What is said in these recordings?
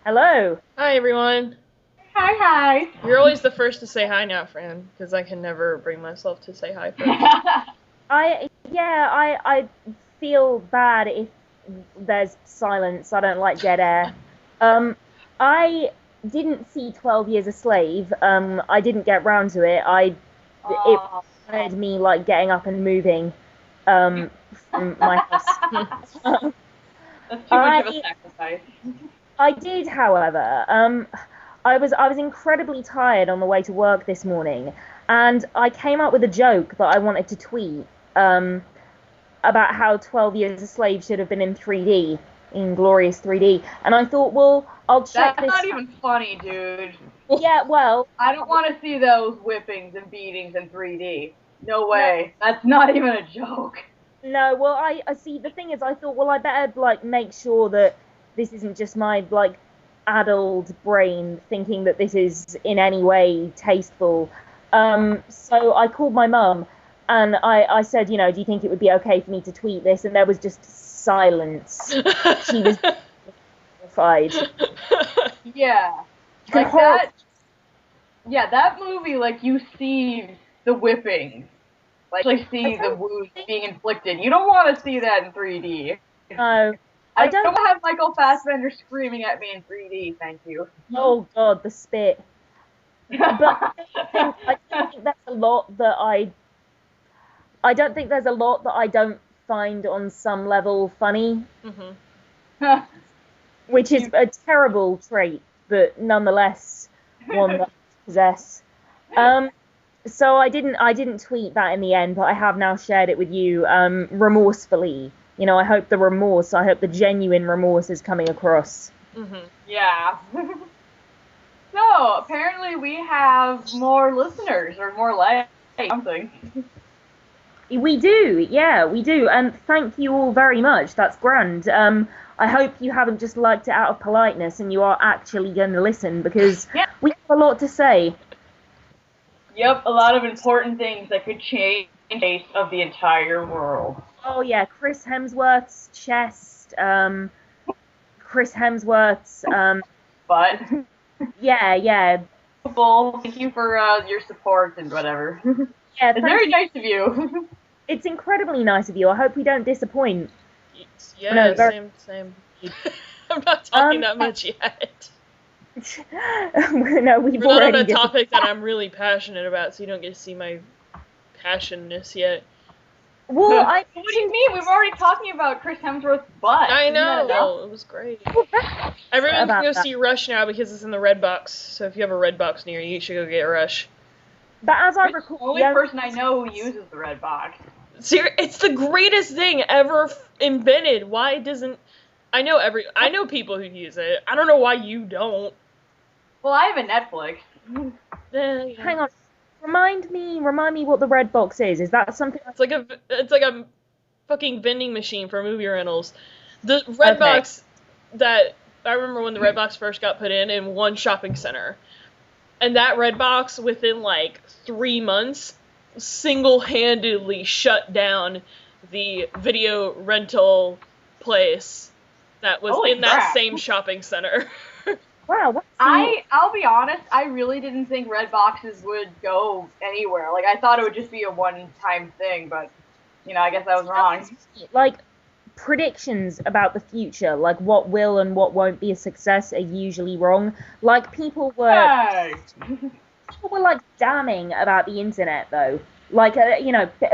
Hello. Hi, everyone. Hi, hi. You're always the first to say hi now, Fran, because I can never bring myself to say hi first. I feel bad if there's silence. I don't like dead air. I didn't see 12 Years a Slave. I didn't get round to it. It Oh, required me like getting up and moving, from my house. that's too much of a I sacrifice. I did, however. I was incredibly tired on the way to work this morning, and I came up with a joke that I wanted to tweet. Um, about how 12 Years a Slave should have been in 3D, in glorious 3D. And I thought, well, I'll check That's this. not even funny, dude. Yeah, well, I don't want to see those whippings and beatings in 3D. No way. That's not even a joke. no, well, I see. The thing is, I thought, well, I better like make sure that this isn't just my like addled brain thinking that this is in any way tasteful. So I called my mum and I said, do you think it would be okay for me to tweet this? And there was just silence. She was terrified. Yeah. Like that. Yeah, that movie, like, you see the whippings. Like, you see the wounds being inflicted. You don't want to see that in 3D. No, I I don't don't. have Michael Fassbender screaming at me in 3D, thank you. Oh God, the spit. But I don't think there's a lot that I don't think there's a lot that I don't find on some level funny, which is a terrible trait, but nonetheless one that I possess. So I didn't tweet that in the end, but I have now shared it with you, remorsefully. I hope I hope the genuine remorse is coming across. Yeah. So, apparently we have more listeners, or more likes, something. We do, yeah, we do, and thank you all very much. That's grand. I hope you haven't just liked it out of politeness and you are actually going to listen, because Yeah. we have a lot to say. Yep, a lot of important things that could change the face of the entire world. Oh yeah, Chris Hemsworth's chest, Chris Hemsworth's, But, yeah, thank you for your support and whatever. yeah. It's very nice of you. It's incredibly nice of you. I hope we don't disappoint. Yeah, No, same. I'm not talking that much yet. No, we've We're not on already a topic that I'm really passionate about, so you don't get to see my passionness yet. Well, What do you mean? We've already talking about Chris Hemsworth's butt. I Isn't that know, enough? it was great. Everyone can go see Rush now because it's in the Red Box, so if you have a Red Box near you, you should go get Rush. But as I The recall, only person I know who uses the red box. It's the greatest thing ever invented. Why doesn't... I know people who use it. I don't know why you don't. Well, I have a Netflix. Yeah. Hang on. Remind me what the red box is. Is that something? It's like a fucking vending machine for movie rentals. The Red Box that I remember when the Red Box first got put in one shopping center. And that Red Box within like 3 months single-handedly shut down the video rental place that was Holy in that crap. same shopping center. Wow. I'll be honest, I really didn't think red boxes would go anywhere. Like, I thought it would just be a one-time thing, but, I guess I was wrong. Like, predictions about the future, like what will and what won't be a success, are usually wrong. Like, people were like damning about the internet, though. Like,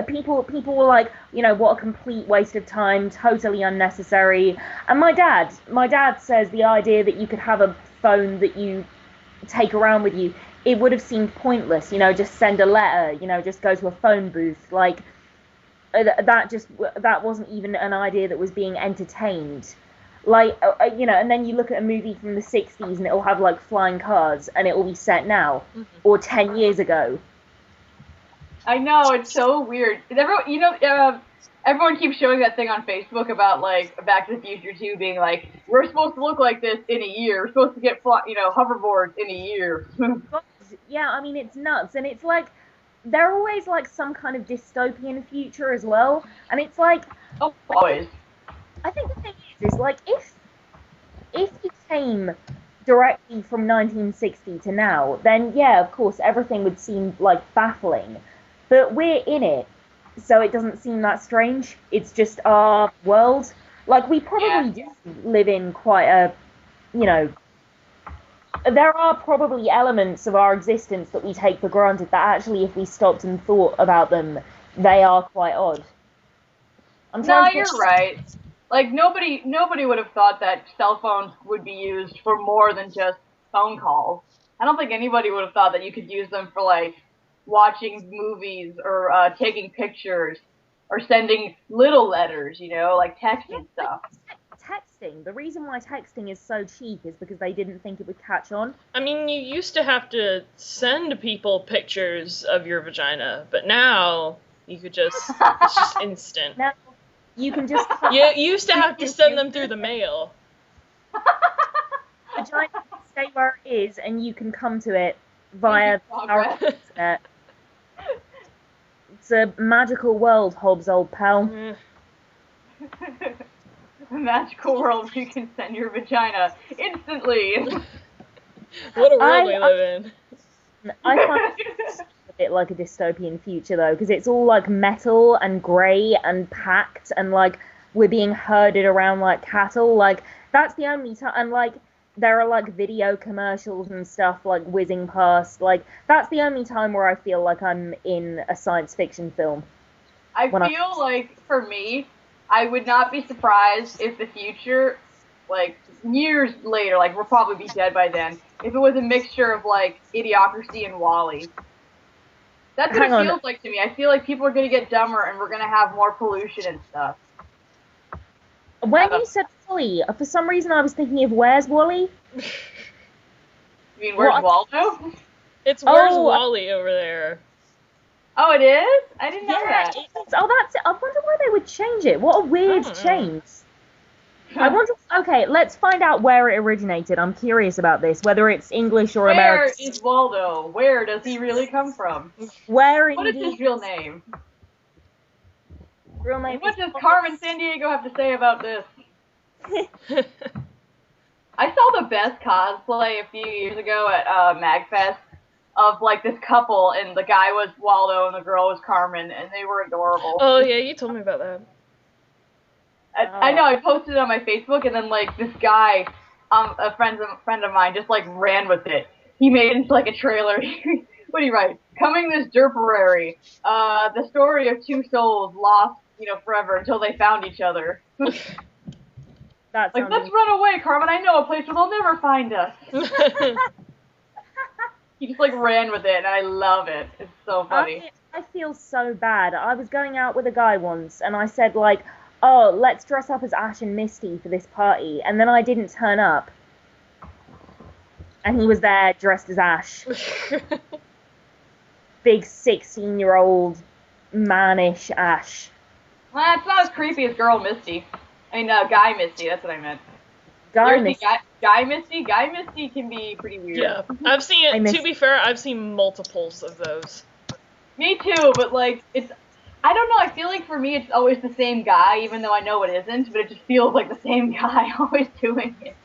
people were like, what a complete waste of time, totally unnecessary. And my dad says the idea that you could have a phone that you take around with you, it would have seemed pointless. Just send a letter. Just go to a phone booth. Like, that wasn't even an idea that was being entertained. Like, and then you look at a movie from the 60s and it'll have like flying cars and it will be set now or 10 years ago. I know, it's so weird. Everyone keeps showing that thing on Facebook about, like, Back to the Future 2 being like, we're supposed to look like this in a year. We're supposed to get, hoverboards in a year. Yeah, I mean, it's nuts. And it's like, they're always like some kind of dystopian future as well. And it's like, Oh, always. I think the thing is like, if you came directly from 1960 to now, then yeah, of course, everything would seem like baffling. But we're in it, so it doesn't seem that strange. It's just our world. Like, we probably do live in quite a, you know, there are probably elements of our existence that we take for granted that actually, if we stopped and thought about them, they are quite odd. No, you're right. Like, nobody would have thought that cell phones would be used for more than just phone calls. I don't think anybody would have thought that you could use them for, like, watching movies or taking pictures or sending little letters, you know, like texting stuff. Texting. The reason why texting is so cheap is because they didn't think it would catch on. I mean, you used to have to send people pictures of your vagina, but now you could just, it's just instant. Now, you can just... You used to have to send them through the mail. Vagina can stay where it is, and you can come to it via our internet. It's a magical world, Hobbs, old pal. A magical world where you can send your vagina instantly. What a world we live in. I find it a bit like a dystopian future, though, because it's all, like, metal and grey and packed, and, like, we're being herded around like cattle. Like, that's the only time, and, like, there are, like, video commercials and stuff, like, whizzing past. Like, that's the only time where I feel like I'm in a science fiction film. I feel like, for me, I would not be surprised if the future, like, years later, like, we'll probably be dead by then, if it was a mixture of, like, Idiocracy and WALL-E. That's what it feels like to me. I feel like people are going to get dumber and we're going to have more pollution and stuff. When you said WALL-E, for some reason I was thinking of Where's Wally? You mean Where's Waldo? It's Where's Wally over there. Oh, it is? I didn't know that. Oh, that's it. I wonder why they would change it. What a weird change. I wonder... Okay, let's find out where it originated. I'm curious about this, whether it's English or American. Where is Waldo? Where does he really come from? What is his real name? Real name. What does Carmen Sandiego have to say about this? I saw the best cosplay a few years ago at MagFest of, like, this couple, and the guy was Waldo and the girl was Carmen, and they were adorable. Oh, yeah, you told me about that. I know, I posted it on my Facebook, and then, like, this guy, a friend of mine, just, like, ran with it. He made it into, like, a trailer. What do you write? Coming this derperary, the story of two souls lost, you know, forever until they found each other. Like, let's run away, Carmen. I know a place where they'll never find us. He just, like, ran with it, and I love it. It's so funny. I feel so bad. I was going out with a guy once, and I said, like, oh, let's dress up as Ash and Misty for this party, and then I didn't turn up. And he was there, dressed as Ash. Big 16-year-old, mannish Ash. Well, it's not as creepy as Girl Misty. I mean, Guy Misty, that's what I meant. Guy Misty? Guy Misty can be pretty weird. Yeah, I've seen it, to be fair, I've seen multiples of those. Me too, but, like, it's, I don't know, I feel like for me it's always the same guy, even though I know it isn't, but it just feels like the same guy always doing it.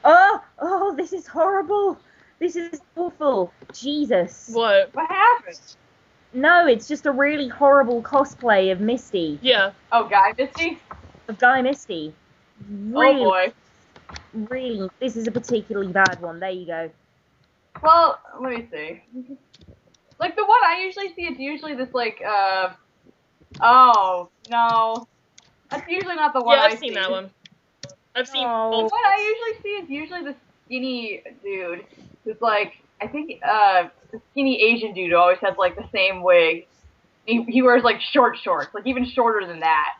Oh, this is horrible. This is awful. Jesus. What? What happened? No, it's just a really horrible cosplay of Misty. Yeah. Oh, Guy Misty? Of Guy Misty. Really, oh boy. Really, this is a particularly bad one. There you go. Well, let me see. Like, the one I usually see, it's usually this, like, oh, no. That's usually not the one I see. Yeah, I've seen that one. I've seen both. What I usually see is usually the skinny dude who's, like, I think, the skinny Asian dude who always has, like, the same wig. He wears, like, shorts, like, even shorter than that.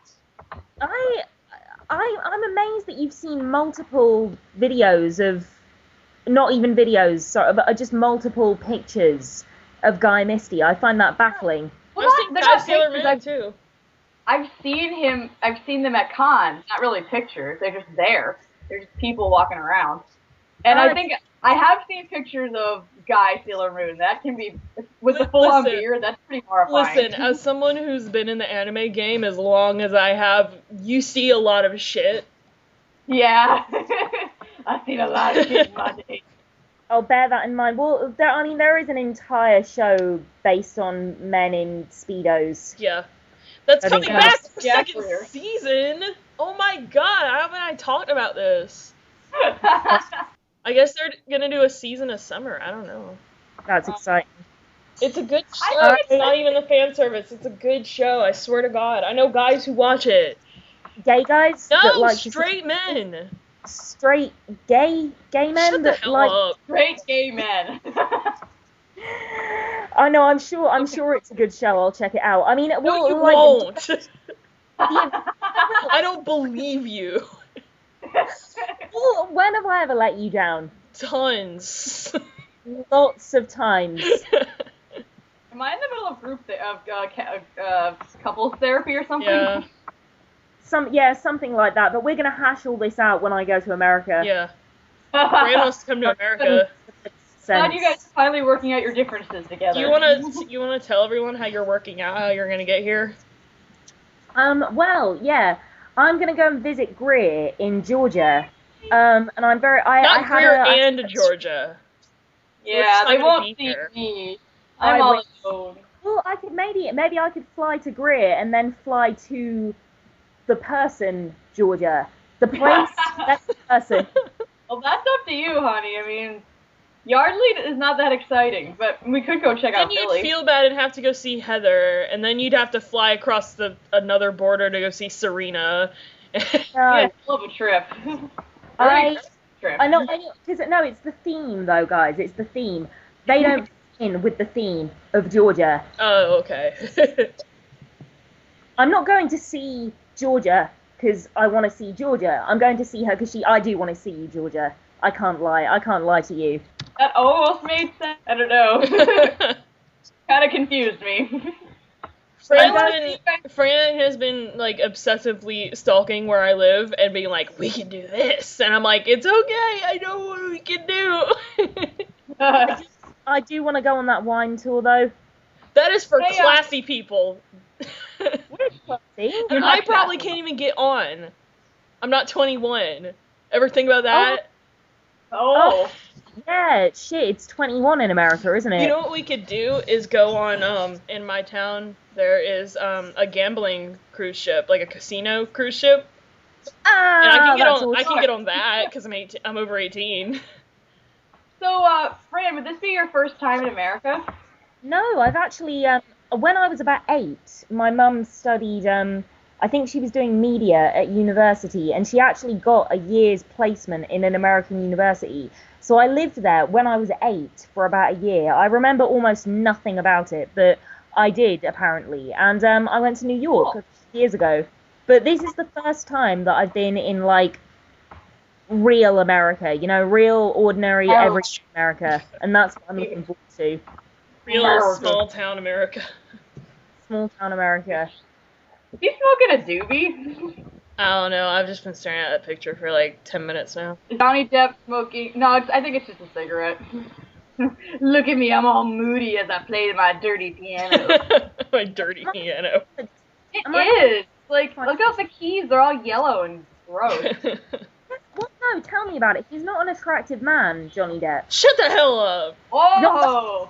I'm amazed that you've seen multiple videos of, not even videos, sorry, but just multiple pictures of Guy Misty. I find that baffling. Well, I've seen Guy Sailor Moon too. I've seen them at cons, not really pictures, they're just there. They're just people walking around. And I think I have seen pictures of Guy Sailor Moon. That can be, with the full-on beard, that's pretty horrifying. Listen, as someone who's been in the anime game as long as I have, you see a lot of shit. Yeah. I've seen a lot of shit in my day. I'll bear that in mind. Well, there is an entire show based on men in Speedos. Yeah. That's I think coming that's- back for Yeah, second career. season. Oh my god, how haven't I talked about this? I guess they're gonna do a season of Summer. I don't know. That's exciting. It's a good show. I think It's not even the fan service. It's a good show. I swear to God. I know guys who watch it. Gay guys No, that like to straight men. straight gay men Shut the that hell like. up. Great gay men. I know. I'm sure it's a good show. I'll check it out. I mean, No, well, you like, won't. I don't believe you. well, when have I ever let you down? Tons. Lots of times. Am I in the middle of couples therapy or something? Yeah. Something like that. But we're gonna hash all this out when I go to America. Yeah. Fran wants to come to America. Glad you guys are finally working out your differences together. Do you wanna tell everyone how you're working out, how you're gonna get here? Well, yeah. I'm gonna go and visit Greer in Georgia. And I'm very. Not Greer and Georgia. Yeah, We're they just not won't gonna be see here. me. I I'm all will- alone. Well, I could maybe I could fly to Greer and then fly to the person, Georgia. The place, that person. Well, that's up to you, honey. I mean, Yardley is not that exciting, but we could go check out Then you'd Philly. feel bad and have to go see Heather, and then you'd have to fly across another border to go see Serena. Yeah, love a trip. I Trip. I know, because no, it's the theme though, guys. It's the theme. They don't fit in with the theme of Georgia. Oh, okay. I'm not going to see Georgia because I want to see Georgia. I'm going to see her because I do want to see you, Georgia. I can't lie. I can't lie to you. That almost made sense. I don't know. Kind of confused me. Fran has been like obsessively stalking where I live and being like, "We can do this," and I'm like, "It's okay. I know what we can do." I do want to go on that wine tour though. That is for Hey, classy people. See? And I probably can't even get on. I'm not 21. Ever think about that? Oh. Yeah, shit, it's 21 in America, isn't it? You know what we could do is go on, in my town, there is, a gambling cruise ship, like a casino cruise ship. And I can get on that, because I'm over 18. So, Fran, would this be your first time in America? No, I've actually, when I was about 8, my mum studied, I think she was doing media at university, and she actually got a year's placement in an American university. So I lived there when I was 8 for about a year. I remember almost nothing about it, but I did, apparently. And I went to New York a few years ago. But this is the first time that I've been in, like, real America, you know, real, ordinary, everyday America. And that's what I'm looking forward to. Real small town America. Small town America. Is he smoking a doobie? I don't know, I've just been staring at that picture for like 10 minutes now. Johnny Depp smoking. No, I think it's just a cigarette. Look at me, I'm all moody as I play my dirty piano. My dirty piano. It is. Like, look at the keys, they're all yellow and gross. Well, no, tell me about it. He's not an attractive man, Johnny Depp. Shut the hell up! Oh!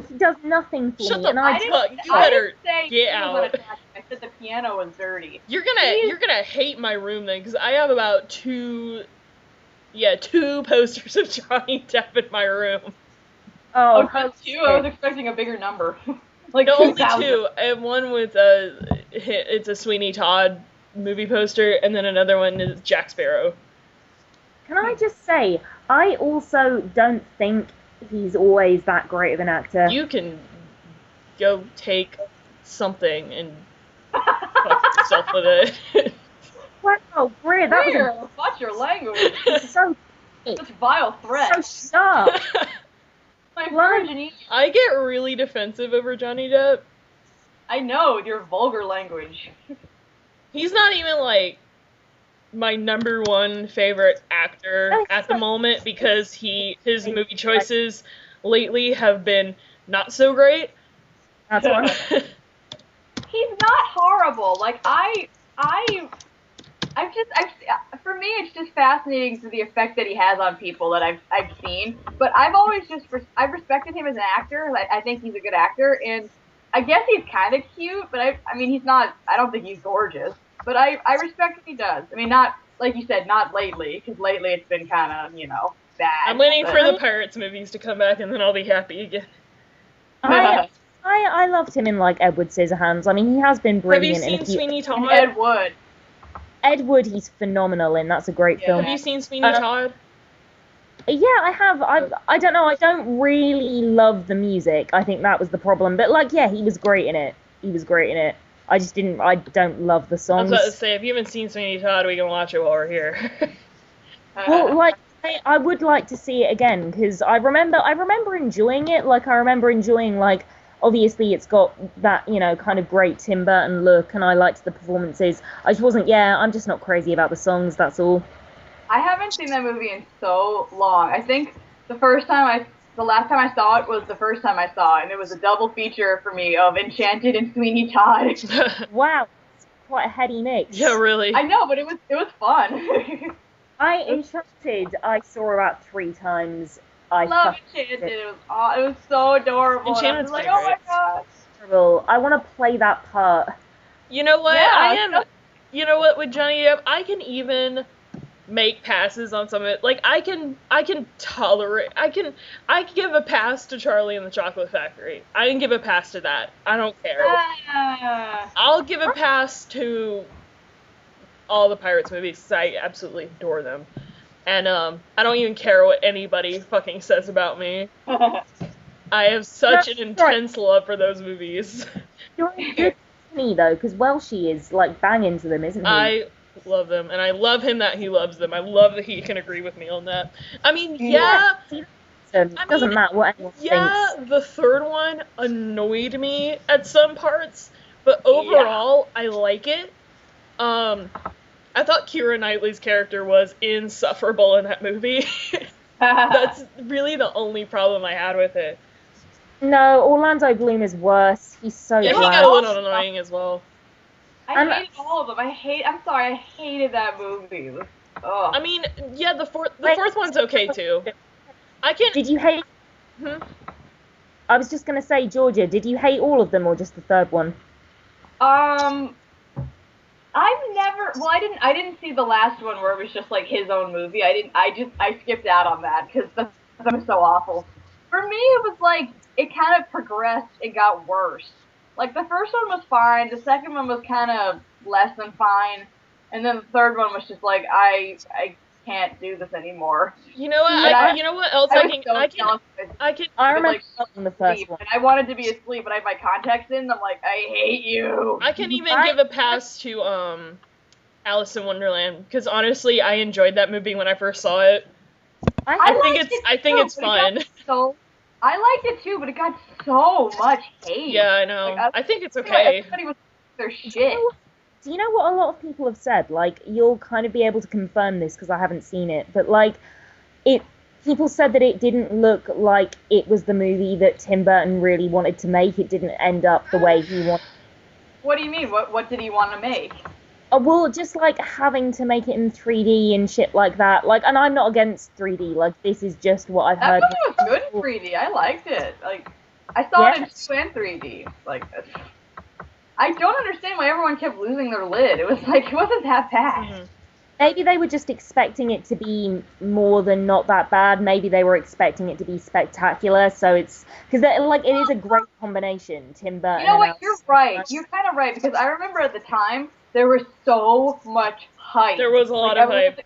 He does nothing for Shut me, the and I fuck! You I better didn't say get he was out. unattractive. I said the piano was dirty. You're gonna hate my room then, because I have about two posters of Johnny Depp in my room. Oh, just two? I was expecting a bigger number. Like No, only 2,000. two. I have one with it's a Sweeney Todd movie poster, and then another one is Jack Sparrow. Can I just say, I also don't think he's always that great of an actor. You can go take something and fuck yourself with it. Wow, Greer, that was Watch your language. so Such vile threat. so sharp. My virginity. I get really defensive over Johnny Depp. I know, with your vulgar language. He's not even like my number one favorite actor at the moment because his movie choices lately have been not so great. That's why. He's not horrible. Like, I For me, it's just fascinating for the effect that he has on people that I've seen. But I've always I've respected him as an actor. I think he's a good actor, and I guess he's kind of cute. But I mean, he's not. I don't think he's gorgeous. But I respect what he does. I mean, not like you said, not lately, because lately it's been kind of bad. I'm waiting for the Pirates movies to come back, and then I'll be happy again. I loved him in like Edward Scissorhands. I mean, he has been brilliant. Have you seen Sweeney Todd? Ed Wood. Ed Wood, he's phenomenal in. That's a great film. Have you seen Sweeney Todd? Yeah, I have. I don't know. I don't really love the music. I think that was the problem. But like, yeah, he was great in it. I just didn't. I don't love the songs. I was about to say, if you haven't seen Sweeney Todd, we can watch it while we're here. Well, like, I would like to see it again because I remember enjoying it. Like, I remember enjoying like. Obviously, it's got that, kind of great Tim Burton look, and I liked the performances. I'm just not crazy about the songs, that's all. I haven't seen that movie in so long. I think the last time I saw it was the first time I saw it, and it was a double feature for me of Enchanted and Sweeney Todd. Wow, it's quite a heady mix. Yeah, really. I know, but it was fun. Enchanted, I saw about 3 times. I love Enchanted. It was so adorable. Enchanted's I was like, oh my gosh. I want to play that part. You know what? Yeah, You know what? With Johnny Depp, I can even make passes on some of it. Like I can tolerate. I can give a pass to Charlie and the Chocolate Factory. I can give a pass to that. I don't care. I'll give a pass to all the Pirates movies because I absolutely adore them. And, I don't even care what anybody fucking says about me. I have such an intense love for those movies. You're in good company, though, because Welshie is, like, banging to them, isn't he? I love them, and I love him that he loves them. I love that he can agree with me on that. I mean, yeah. It doesn't matter what anyone thinks. Yeah, the third one annoyed me at some parts, but overall, I like it. I thought Keira Knightley's character was insufferable in that movie. That's really the only problem I had with it. No, Orlando Bloom is worse. He's so he bland. got a little annoying as well. I hated all of them. I hated that movie. I mean, yeah, the fourth one's okay too. Did you hate? I was just gonna say, Georgia, did you hate all of them or just the third one? I didn't see the last one where it was just like his own movie. I skipped out on that because that was so awful. For me, it was like, it kind of progressed, it got worse. Like, the first one was fine, the second one was kind of less than fine, and then the third one was just like, I can't do this anymore. You know what? You know what else I can. I remember the first one. And I wanted to be asleep, but I had my contacts in. And I'm like, I hate you. I can even give a pass to Alice in Wonderland because honestly, I enjoyed that movie when I first saw it. I think it's fun. I liked it too, but it got so much hate. Yeah, I know. Like, I think it's okay. Everybody was their shit. Do you know what a lot of people have said? Like, you'll kind of be able to confirm this because I haven't seen it, but like, people said that it didn't look like it was the movie that Tim Burton really wanted to make. It didn't end up the way he wanted. What do you mean? What did he want to make? Well, just like having to make it in 3D and shit like that. Like, and I'm not against 3D. Like, this is just what I've heard. That movie was good in 3D. I liked it. Like, I saw it in 2 and 3D. Like, I don't understand why everyone kept losing their lid. It was like, it wasn't that bad. Mm-hmm. Maybe they were just expecting it to be more than not that bad. Maybe they were expecting it to be spectacular. So it's because like it is a great combination. Tim Burton. You know what? You're right. You're kind of right because I remember at the time there was so much hype. There was a lot of hype.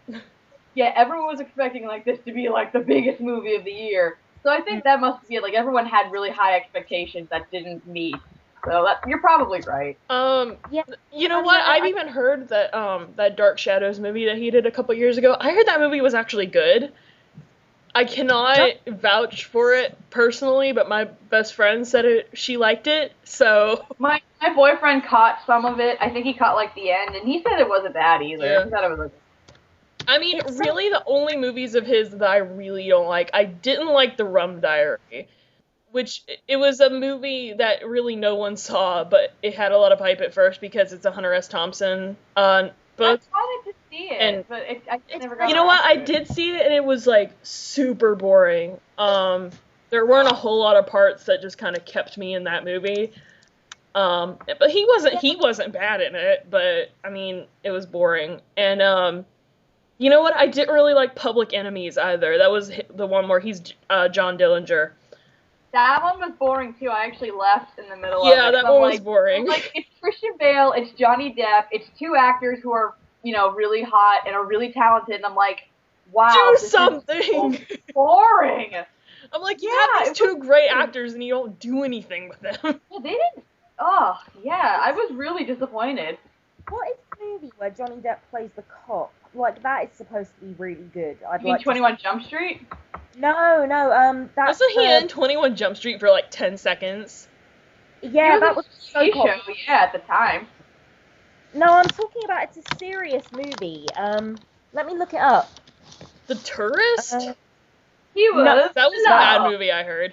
Yeah, everyone was expecting like this to be like the biggest movie of the year. So I think that must be it. Like everyone had really high expectations that didn't meet. So you're probably right. Yeah. You know what? I've even heard that that Dark Shadows movie that he did a couple years ago. I heard that movie was actually good. I cannot vouch for it personally, but my best friend said she liked it. So my boyfriend caught some of it. I think he caught like the end, and he said it wasn't bad either. Yeah. He thought it was. I mean, really, the only movies of his that I really don't like. I didn't like The Rum Diary. Which, it was a movie that really no one saw, but it had a lot of hype at first because it's a Hunter S. Thompson book. I thought it just see it, And but I never got. You know what? I did see it, and it was like super boring. There weren't a whole lot of parts that just kind of kept me in that movie. But he wasn't bad in it, but I mean, it was boring. And you know what? I didn't really like Public Enemies either. That was the one where he's John Dillinger. That one was boring too. I actually left in the middle of it. Yeah, that one was boring. Like, it's Christian Bale, it's Johnny Depp, it's two actors who are, really hot and are really talented, and I'm like, wow, do something. Is so boring. I'm like, you have these two great actors and you don't do anything with them. Yeah, they didn't. Oh, yeah, I was really disappointed. What is the movie where Johnny Depp plays the cop? Like, that is supposed to be really good. You mean 21 Jump Street? No, that's... Wasn't he in 21 Jump Street for like 10 seconds? Yeah, that was so show, yeah, at the time. No, I'm talking about, it's a serious movie. Let me look it up. The Tourist? He was. No, that was a bad movie, I heard.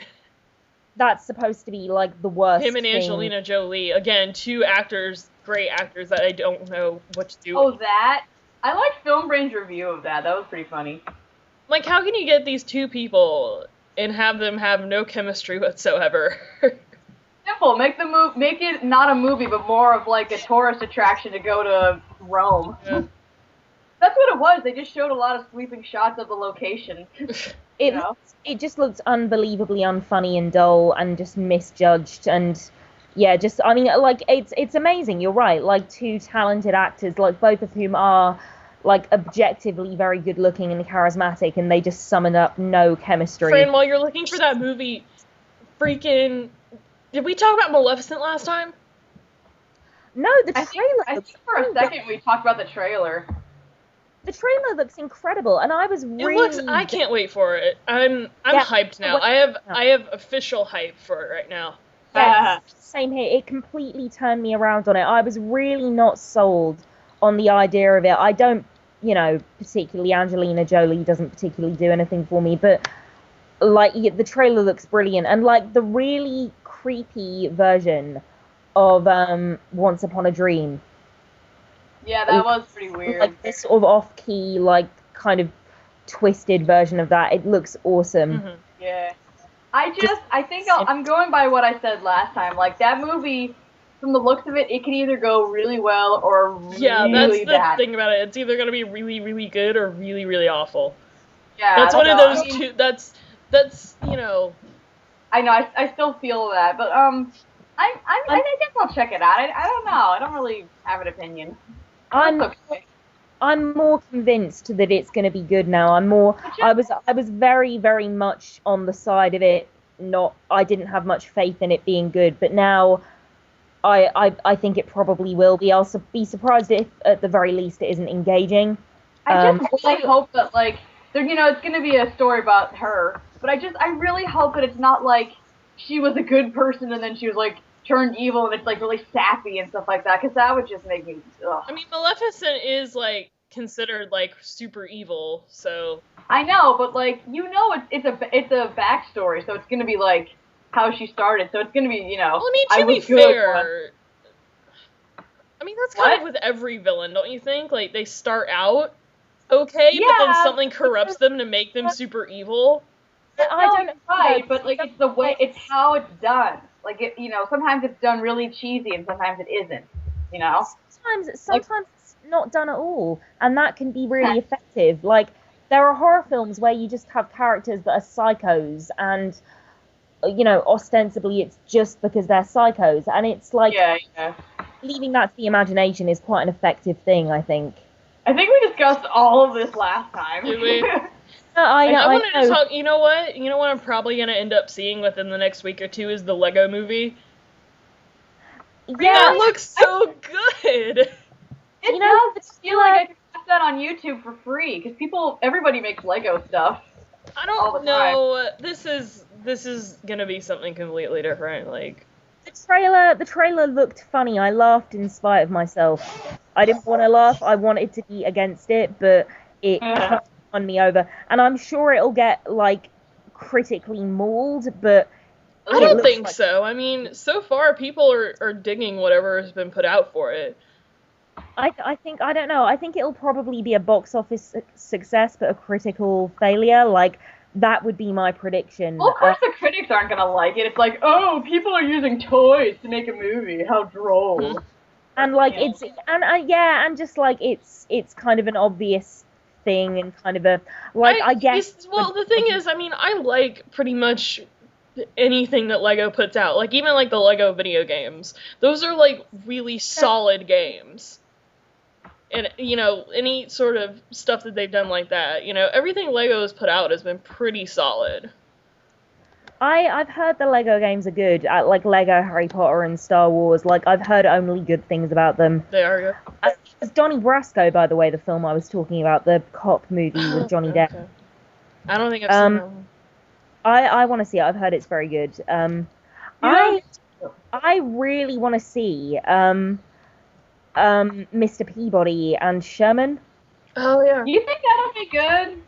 That's supposed to be, like, the worst Him and Angelina Jolie. Again, two actors, great actors that I don't know what to do. Oh, that? I liked Film Brain's review of that. That was pretty funny. Like, how can you get these two people and have them have no chemistry whatsoever? Simple. Make it not a movie, but more of like a tourist attraction to go to Rome. Yeah. That's what it was. They just showed a lot of sweeping shots of the location. It just looks unbelievably unfunny and dull and just misjudged and yeah, just I mean like it's amazing. You're right. Like two talented actors, like both of whom are like objectively very good looking and charismatic, and they just summoned up no chemistry. Fran, while you're looking for that movie, freaking. Did we talk about Maleficent last time? No, the trailer. I think for a second we talked about the trailer. The trailer looks incredible, and I was really. I can't wait for it. I'm hyped now. I have official hype for it right now. Yeah, same here. It completely turned me around on it. I was really not sold on the idea of it. I don't, particularly Angelina Jolie doesn't particularly do anything for me, but like the trailer looks brilliant, and like the really creepy version of Once Upon a Dream. Yeah, that was pretty weird. Like this sort of off-key, like kind of twisted version of that. It looks awesome. Mm-hmm. Yeah. I think I'm going by what I said last time. Like that movie, from the looks of it, it can either go really well or really bad. Yeah, that's the thing about it. It's either going to be really, really good or really, really awful. Yeah, that's one of those two. That's I know. I still feel that, but I guess I'll check it out. I don't know. I don't really have an opinion. I'm more convinced that it's going to be good now. I was very, very much on the side of it. I didn't have much faith in it being good, but now I think it probably will be. I'll be surprised if at the very least it isn't engaging. I just really hope that like it's going to be a story about her, but I really hope that it's not like she was a good person and then she was like turned evil and it's like really sappy and stuff like that, because that would just make me ugh. I mean, Maleficent is like considered like super evil, so I know, but like it's a backstory, so it's gonna be like how she started, so it's gonna be Well, I mean, to be fair, I mean that's kind of with every villain, don't you think? Like they start out okay, but then something corrupts them to make them super evil. I don't know, right? But like it's how it's done. Like sometimes it's done really cheesy and sometimes it isn't. Sometimes it's not done at all, and that can be really effective. Like there are horror films where you just have characters that are psychos, and ostensibly it's just because they're psychos, and it's like leaving that to the imagination is quite an effective thing, I think. I think we discussed all of this last time. Did we? I wanted to talk. You know what? You know what I'm probably gonna end up seeing within the next week or two is the Lego Movie. Yeah, that looks so good. It does. I feel like I could watch that on YouTube for free because everybody makes Lego stuff. I don't know. This is gonna be something completely different. Like the trailer looked funny. I laughed in spite of myself. I didn't want to laugh. I wanted to be against it, but it won me over. And I'm sure it'll get like critically mauled, but I don't think so. I mean, so far people are digging whatever has been put out for it. I think I don't know. I think it'll probably be a box office success, but a critical failure. Like that would be my prediction. Well, of course the critics aren't gonna like it. It's like, oh, people are using toys to make a movie. How droll. And like Yeah. it's and yeah, and just like it's kind of an obvious thing and kind of a like I guess. Well, the thing is, I mean, I like pretty much anything that Lego puts out. Like even like the Lego video games. Those are like really solid games. And, you know, any sort of stuff that they've done like that, you know, everything Lego has put out has been pretty solid. I've heard the Lego games are good, like Lego Harry Potter and Star Wars. Like I've heard only good things about them. They are good. It's Donnie Brasco, by the way, the film I was talking about, the cop movie with Johnny Depp. Okay. I don't think I've seen that one. I want to see it. I've heard it's very good. I really want to see Mr. Peabody and Sherman. Oh, yeah. You think that'll be good?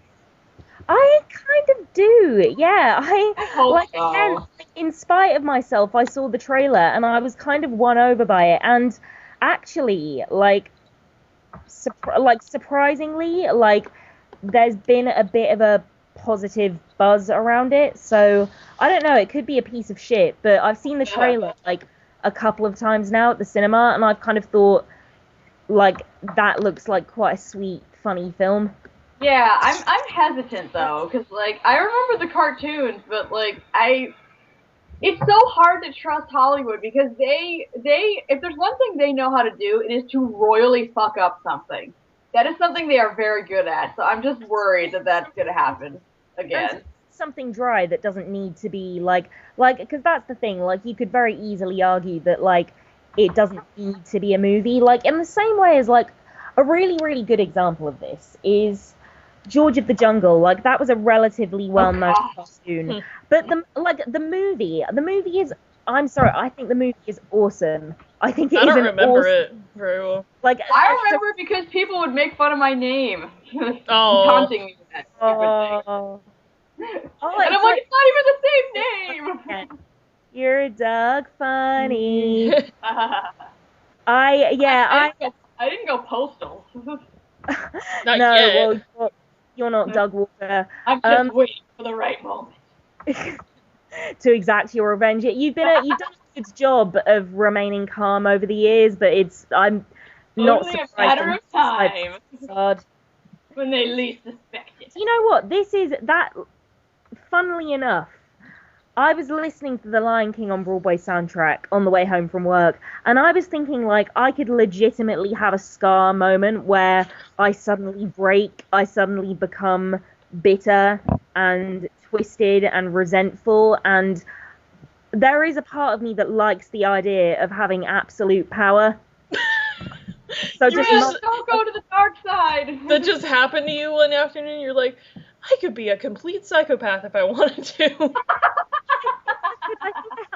I kind of do, yeah. I hope like so. again, in spite of myself, I saw the trailer and I was kind of won over by it. And actually, like surprisingly, like there's been a bit of a positive buzz around it. So I don't know. It could be a piece of shit, but I've seen the trailer like a couple of times now at the cinema, and I've kind of thought like that looks like quite a sweet, funny film. Yeah, I'm hesitant though, because like I remember the cartoons, but like it's so hard to trust Hollywood because they if there's one thing they know how to do, it is to royally fuck up something. That is something they are very good at. So I'm just worried that that's gonna happen again. And something dry that doesn't need to be like because that's the thing. Like you could very easily argue that like it doesn't need to be a movie. Like in the same way as like a really really good example of this is George of the Jungle. Like that was a relatively well-known cartoon, but the movie is. I'm sorry, I think the movie is awesome. I think it is. I don't remember it very well. Like I remember it because people would make fun of my name, taunting me with that stupid thing. And I'm like, it's not even the same name. You're a dog, funny. I didn't go postal. Not yet. Well, you're not Doug Walker. I'm just waiting for the right moment to exact your revenge. You've done a good job of remaining calm over the years, but I'm not surprised. Only a matter of time. When they least suspect it. You know what? This is that. Funnily enough, I was listening to the Lion King on Broadway soundtrack on the way home from work, and I was thinking, like, I could legitimately have a Scar moment where I suddenly break, I suddenly become bitter and twisted and resentful, and there is a part of me that likes the idea of having absolute power. So don't go to the dark side. That just happened to you one afternoon, you're like, I could be a complete psychopath if I wanted to. I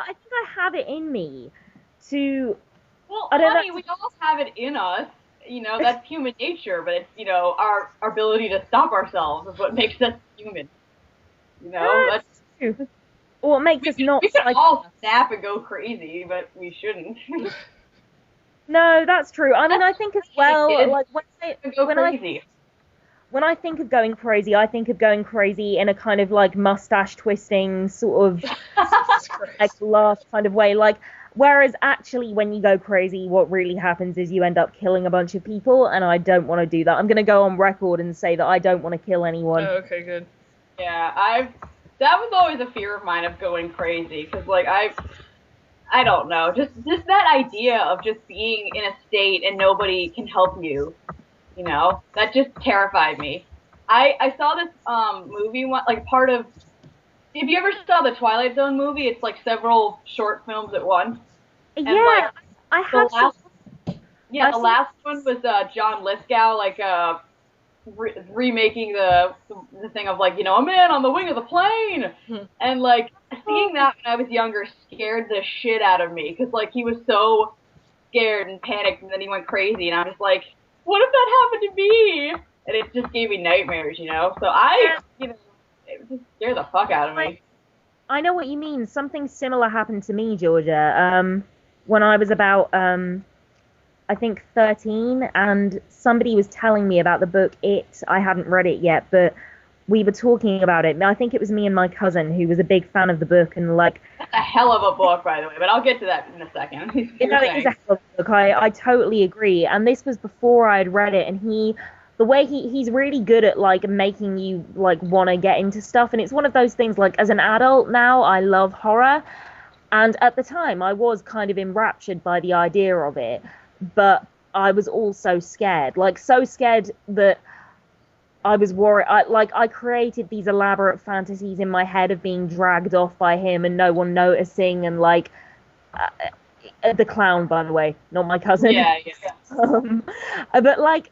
think I have it in me to. Well, honey, we all have it in us. You know, that's human nature, but it's, you know, our ability to stop ourselves is what makes us human. You know, that's true. Well, it makes us not. We can all snap and go crazy, but we shouldn't. No, that's true. I mean, I think as well, like when I think of going crazy, I think of going crazy in a kind of like mustache twisting sort of like laugh kind of way. Like, whereas actually when you go crazy, what really happens is you end up killing a bunch of people, and I don't want to do that. I'm going to go on record and say that I don't want to kill anyone. Oh, okay, good. Yeah, that was always a fear of mine of going crazy, because like I don't know, just that idea of just being in a state and nobody can help you. You know, that just terrified me. I saw this movie, like part of. If you ever saw the Twilight Zone movie, it's like several short films at once. And yeah, like, I have. The last one was John Lithgow, like remaking the thing of like, you know, a man on the wing of the plane, and like seeing that when I was younger scared the shit out of me, because like he was so scared and panicked, and then he went crazy, and I'm just like, what if that happened to me? And it just gave me nightmares, you know? So it just scared the fuck out of me. I know what you mean. Something similar happened to me, Georgia. When I was about I think 13, and somebody was telling me about the book It. I hadn't read it yet, but we were talking about it. I think it was me and my cousin who was a big fan of the book, and like, That's a hell of a book, by the way, but I'll get to that in a second. it is a hell of a book. I totally agree. And this was before I'd read it, and the way he's really good at like making you like want to get into stuff, and it's one of those things like as an adult now I love horror, and at the time I was kind of enraptured by the idea of it, but I was also scared, like so scared that I was worried. I created these elaborate fantasies in my head of being dragged off by him and no one noticing, and like the clown, by the way, not my cousin. Yeah. But like,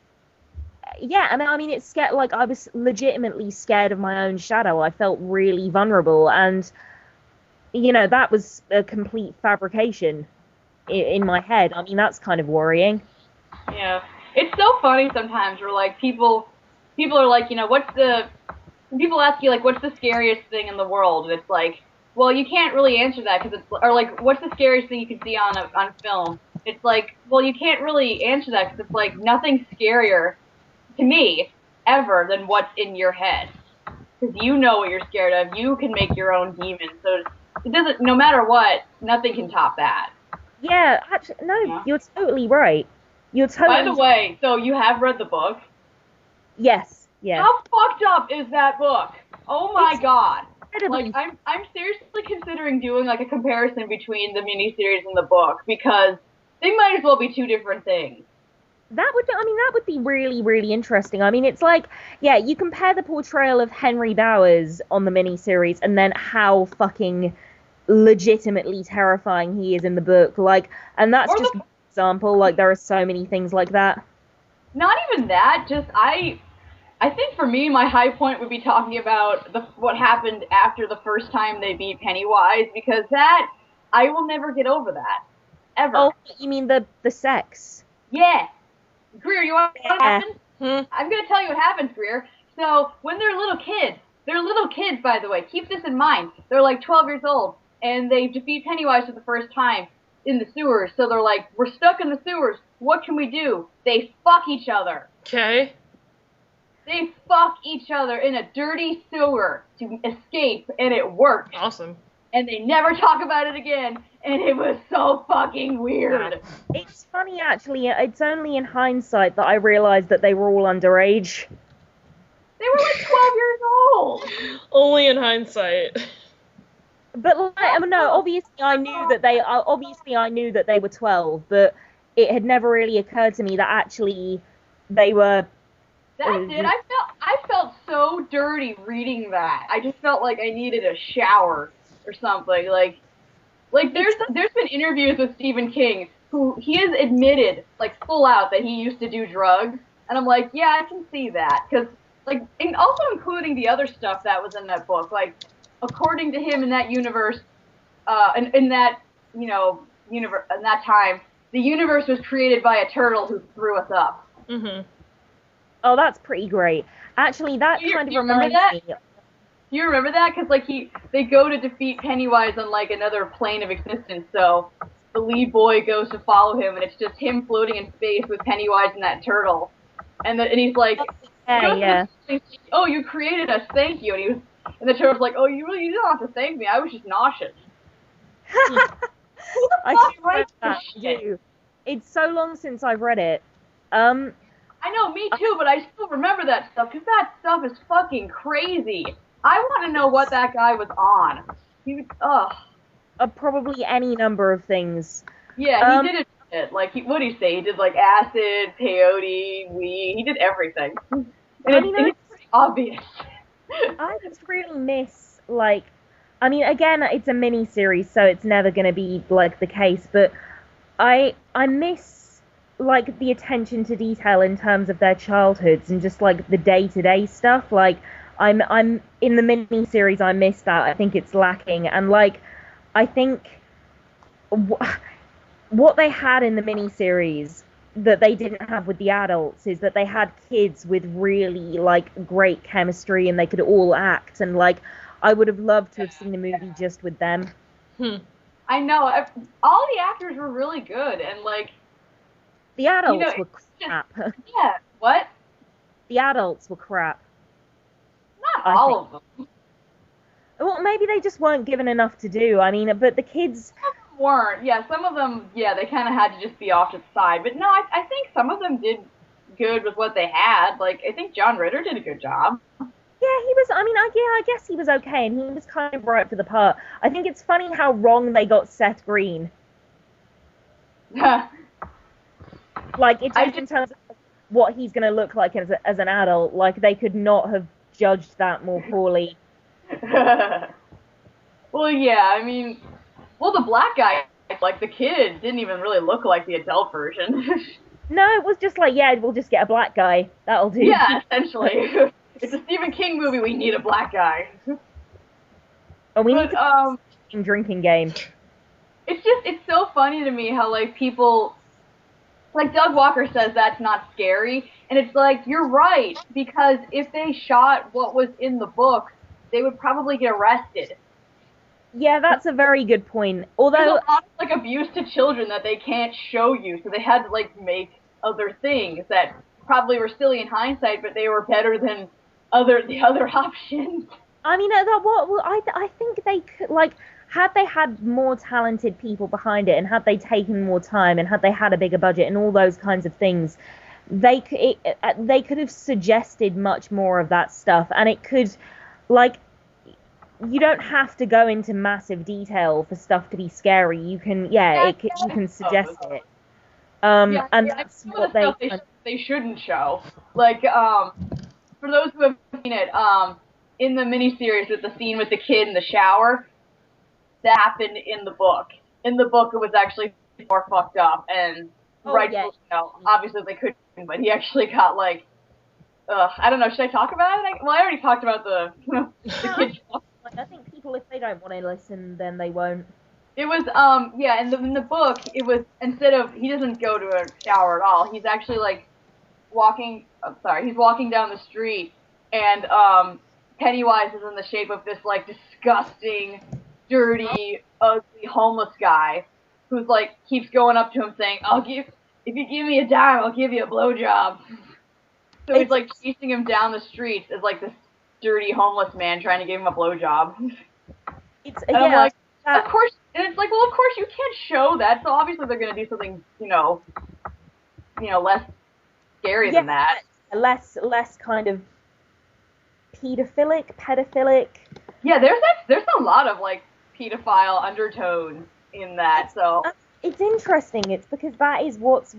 yeah, and I mean, it's scared. Like, I was legitimately scared of my own shadow. I felt really vulnerable, and you know, that was a complete fabrication in my head. I mean, that's kind of worrying. Yeah, it's so funny sometimes. Where like people are like, you know, people ask you like, what's the scariest thing in the world? And it's like, well, you can't really answer that because it's, or like, what's the scariest thing you can see on film? It's like, well, you can't really answer that because it's like nothing's scarier to me ever than what's in your head, because you know what you're scared of. You can make your own demons, so it doesn't. No matter what, nothing can top that. Yeah, actually, no, Yeah. You're totally right. You're totally. By the way, so you have read the book? Yes. Yeah. How fucked up is that book? Oh my god! Incredibly. Like, I'm seriously considering doing like a comparison between the miniseries and the book, because they might as well be two different things. That would be really, really interesting. I mean, it's like, yeah, you compare the portrayal of Henry Bowers on the miniseries and then how fucking legitimately terrifying he is in the book. Like, and that's just one example. Like, there are so many things like that. Not even that, just I think for me, my high point would be talking about what happened after the first time they beat Pennywise, because that, I will never get over that. Ever. Oh, you mean the sex? Yeah. Greer, you want what happened? Hmm? I'm going to tell you what happens, Greer. So, when they're little kids, by the way, keep this in mind. They're like 12 years old, and they defeat Pennywise for the first time in the sewers. So they're like, we're stuck in the sewers. What can we do? They fuck each other. Okay. They fuck each other in a dirty sewer to escape, and it worked. Awesome. And they never talk about it again, and it was so fucking weird. It's funny, actually. It's only in hindsight that I realized that they were all underage. They were like 12 years old. Only in hindsight. But like, I mean, no, obviously I knew that they were 12, but it had never really occurred to me that actually they were. That's it. I felt so dirty reading that. I just felt like I needed a shower or something. Like there's been interviews with Stephen King who he has admitted, like, full out that he used to do drugs, and I'm like, yeah, I can see that, because like, and also including the other stuff that was in that book, like, according to him in that universe, in that, you know, universe, in that time, the universe was created by a turtle who threw us up. Mm-hmm. Oh, that's pretty great. Actually, that kind of reminds me. Do you remember that? Because like they go to defeat Pennywise on like another plane of existence. So the lead boy goes to follow him, and it's just him floating in space with Pennywise and that turtle. And he's like, Yeah. "Oh, you created us, thank you." And the turtle's like, "Oh, you don't have to thank me. I was just nauseous." I do Right, remember that too. It's so long since I've read it. I know, me too, but I still remember that stuff, because that stuff is fucking crazy. I want to know what that guy was on. He was, Probably any number of things. Yeah, he did it. Like, what did he say? He did, like, acid, peyote, weed. He did everything. And it's pretty obvious. I just really miss, like, I mean, again, it's a mini-series, so it's never going to be, like, the case, but I miss, like, the attention to detail in terms of their childhoods and just, like, the day-to-day stuff. Like, I'm in the mini-series, I miss that. I think it's lacking. And, like, I think what they had in the mini-series that they didn't have with the adults is that they had kids with really, like, great chemistry, and they could all act. And, like, I would have loved to have seen a movie just with them. I know. All the actors were really good, and, like, The adults You know, were crap. yeah, what? The adults were crap. Not I all think. of them. Well, maybe they just weren't given enough to do. I mean, but the kids. Some of them weren't. Yeah, some of them, yeah, they kind of had to just be off to the side. But no, I think some of them did good with what they had. Like, I think John Ritter did a good job. Yeah, he was. I mean, I guess he was okay, and he was kind of right for the part. I think it's funny how wrong they got Seth Green. Like, it just in terms of what he's going to look like as an adult, like, they could not have judged that more poorly. Well, yeah, I mean, well, the black guy, like, the kid didn't even really look like the adult version. No, it was just like, yeah, we'll just get a black guy. That'll do. Yeah, essentially. It's a Stephen King movie, we need a black guy. And we need to drinking game. It's so funny to me how, like, people, like, Doug Walker says that's not scary, and it's like, you're right, because if they shot what was in the book, they would probably get arrested. Yeah, that's a very good point. Although, there's a lot of, like, abuse to children that they can't show you, so they had to, like, make other things that probably were silly in hindsight, but they were better than the other options. I mean, I think they could, like, had they had more talented people behind it, and had they taken more time, and had they had a bigger budget, and all those kinds of things, they could have suggested much more of that stuff, and it could, like, you don't have to go into massive detail for stuff to be scary. You can, you can suggest it. And that's what they shouldn't show. Like, for those who have seen it, in the miniseries with the scene with the kid in the shower, that happened in the book. In the book, it was actually more fucked up, and obviously they couldn't, but he actually got, like, I don't know, should I talk about it? Well, I already talked about the kid. I think people, if they don't want to listen, then they won't. It was, in the book, it was, instead of, he doesn't go to a shower at all, he's actually, like, he's walking down the street, and, Pennywise is in the shape of this, like, disgusting, dirty, ugly, homeless guy, who's, like, keeps going up to him saying, if you give me a dime, I'll give you a blowjob. So he's, like, chasing him down the streets as, like, this dirty homeless man trying to give him a blowjob. I'm like, of course, and it's like, well, of course you can't show that, so obviously they're gonna do something, less scary than that. Less kind of pedophilic. Yeah, there's a lot of, like, pedophile undertones in that, so. It's interesting, it's because that is what is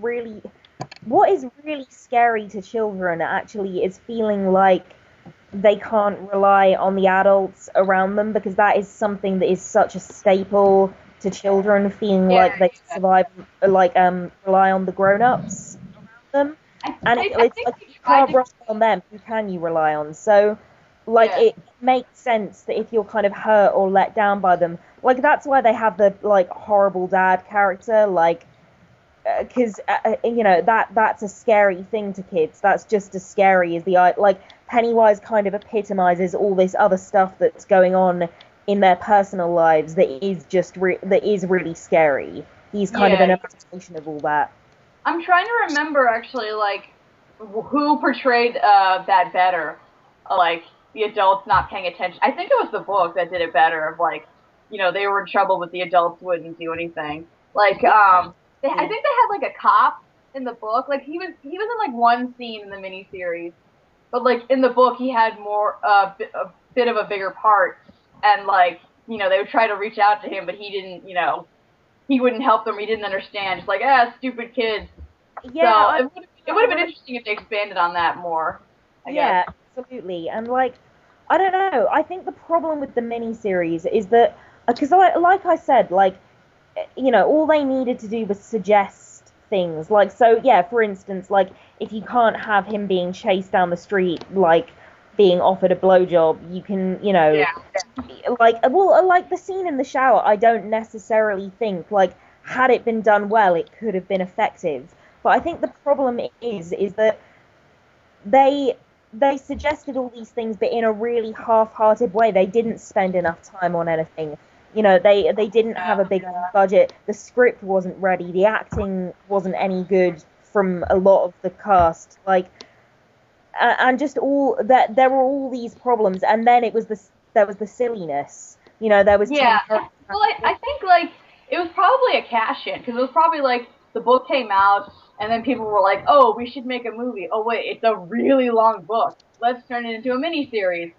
really scary to children, actually, is feeling like they can't rely on the adults around them, because that is something that is such a staple to children, feeling like they survive, like, rely on the grown-ups around them. It's like, you can't rely on them, who can you rely on? So, like, it makes sense that if you're kind of hurt or let down by them, like, that's why they have the, like, horrible dad character, like, because, that's a scary thing to kids. That's just as scary as like, Pennywise kind of epitomizes all this other stuff that's going on in their personal lives that is just that is really scary. He's kind of an representation of all that. I'm trying to remember, actually, like, who portrayed that better. Like, the adults not paying attention. I think it was the book that did it better, of, like, they were in trouble, but the adults wouldn't do anything. Like, I think they had, like, a cop in the book. Like, he was in, like, one scene in the miniseries. But, like, in the book, he had a bit of a bigger part. And, like, they would try to reach out to him, but he didn't, he wouldn't help them. He didn't understand. Just like, stupid kids. Yeah. So, it would have been interesting if they expanded on that more, I guess. Yeah, absolutely. And, like, I don't know. I think the problem with the miniseries is that, because, like I said, like, all they needed to do was suggest things. Like, so, yeah, for instance, like, if you can't have him being chased down the street, like, being offered a blowjob, you can, like the scene in the shower, I don't necessarily think, like, had it been done well, it could have been effective. But I think the problem is that they suggested all these things, but in a really half-hearted way. They didn't spend enough time on anything. They didn't have a big budget. The script wasn't ready. The acting wasn't any good. from a lot of the cast, like, and just all that there were all these problems, and then there was the silliness, there was Yeah. Well, I think like it was probably a cash-in because it was probably like the book came out and then people were like, oh, we should make a movie. Oh wait, it's a really long book. Let's turn it into a miniseries.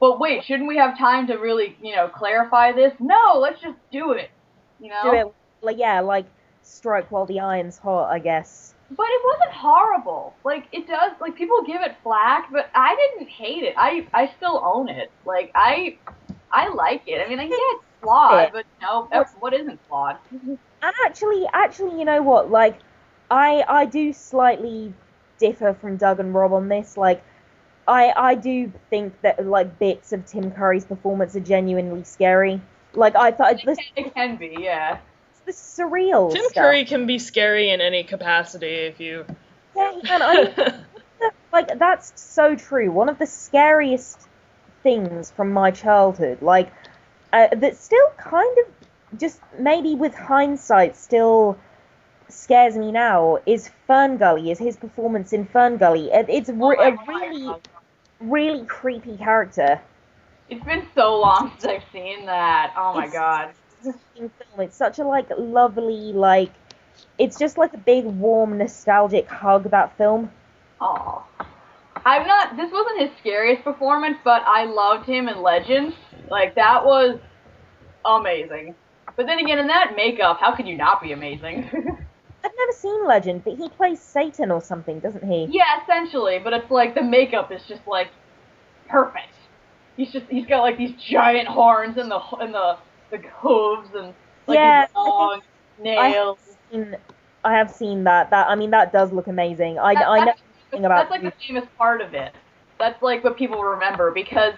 But wait, shouldn't we have time to really, clarify this? No, let's just do it. Do it, like strike while the iron's hot, I guess. But it wasn't horrible. Like, it does, like, people give it flack, but I didn't hate it. I still own it. Like, I like it. I mean, I get it's flawed, but what isn't flawed? And actually, you know what? Like, I do slightly differ from Doug and Rob on this. Like, I do think that, like, bits of Tim Curry's performance are genuinely scary. Like, I thought... It can be, yeah. It's the surreal Tim stuff. Curry can be scary in any capacity if you... Yeah, he can. Like, that's so true. One of the scariest things from my childhood, like, that still kind of, just maybe with hindsight, still scares me now, is Ferngully, is his performance in Ferngully. It's a really, really creepy character. It's been so long since I've seen that. Oh my god. It's such a, like, lovely, like, it's just like a big, warm, nostalgic hug, that film. Oh. This wasn't his scariest performance, but I loved him in Legend. Like, that was amazing. But then again, in that makeup, how could you not be amazing? I've never seen Legend, but he plays Satan or something, doesn't he? Yeah, essentially, but it's like, the makeup is just, like, perfect. He's got, like, these giant horns and the hooves and, like, these long nails. I have seen that. That does look amazing. I know nothing about that's, like, the famous part of it. That's, like, what people remember, because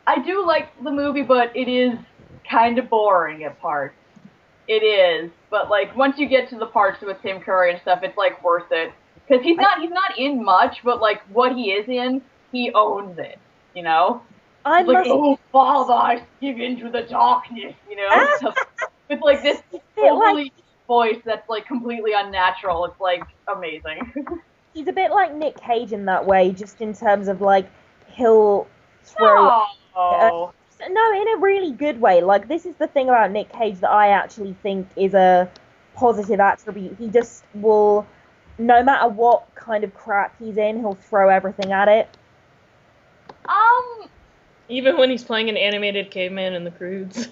I do like the movie, but it is kind of boring at parts. It is. But, like, once you get to the parts with Tim Curry and stuff, it's, like, worth it. Because he's not in much, but, like, what he is in, he owns it, you know? Oh, Father, I give into the darkness, with, like, this overly voice that's, like, completely unnatural. It's, like, amazing. He's a bit like Nick Cage in that way, just in terms of, like, he'll throw... No, in a really good way. Like, this is the thing about Nick Cage that I actually think is a positive attribute. He just will, no matter what kind of crap he's in, he'll throw everything at it. Even when he's playing an animated caveman in The Croods.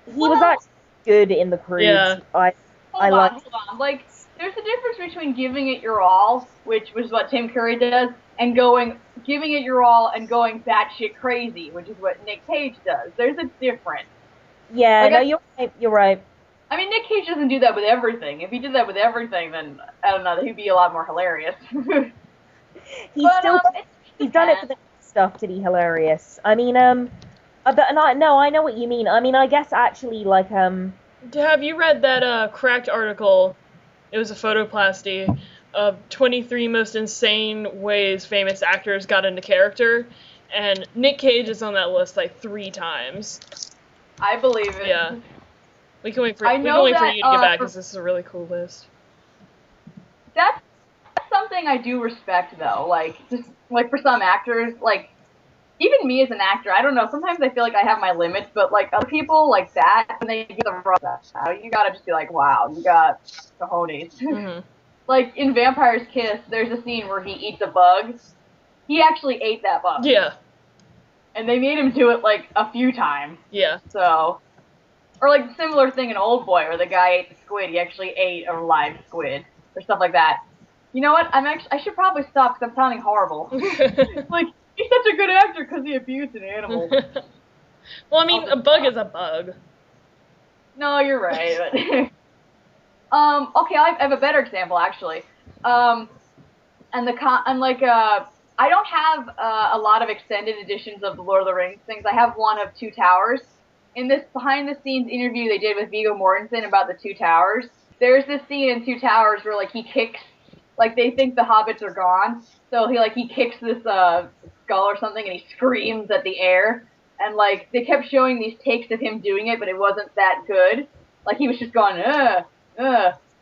He was actually good in The Croods. Yeah. Hold on. Like, there's a difference between giving it your all, which was what Tim Curry does, and giving it your all and going batshit crazy, which is what Nick Cage does. There's a difference. Yeah, like, you're right. I mean, Nick Cage doesn't do that with everything. If he did that with everything, then, I don't know, he'd be a lot more hilarious. He's done it for the stuff to be hilarious. I mean, I know what you mean. I mean, I guess actually, like, Have you read that Cracked article? It was a photoplasty of 23 most insane ways famous actors got into character, and Nick Cage is on that list like 3 times. I believe it. Yeah. We can wait for you to get back, because this is a really cool list. That's something I do respect, though. Like, just, like, for some actors, like, even me as an actor, I don't know, sometimes I feel like I have my limits, but, like, other people like that, when they get the raw, you gotta just be like, wow, you got cojones. Mm-hmm. Like, in Vampire's Kiss, there's a scene where he eats a bug. He actually ate that bug. Yeah. And they made him do it, like, a few times. Yeah. So, or, like, similar thing in Old Boy, where the guy ate the squid, he actually ate a live squid, or stuff like that. You know what, I should probably stop, because I'm sounding horrible. Like, he's such a good actor because he abused an animal. Well, I mean, a bug is a bug. No, you're right. But okay, I have a better example, actually. I don't have a lot of extended editions of the Lord of the Rings things. I have one of Two Towers. In this behind-the-scenes interview they did with Viggo Mortensen about the Two Towers, there's this scene in Two Towers where, like, he kicks, like, they think the hobbits are gone, so he kicks this skull or something, and he screams at the air, and, like, they kept showing these takes of him doing it, but it wasn't that good. Like, he was just going,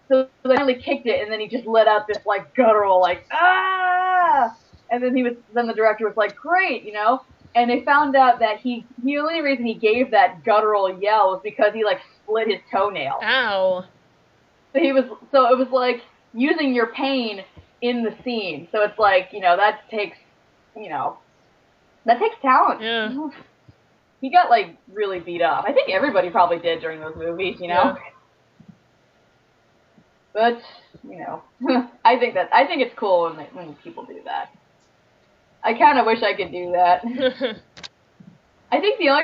So they finally kicked it, and then he just let out this like guttural like ah, and then the director was like, great, you know. And they found out that the only reason he gave that guttural yell was because he like split his toenail. Ow. So it was like using your pain in the scene. So it's like, you know, that takes talent. Yeah. He got like really beat up. I think everybody probably did during those movies, you know. Yeah. But, you know, I think it's cool when people do that. I kind of wish I could do that. I think the only...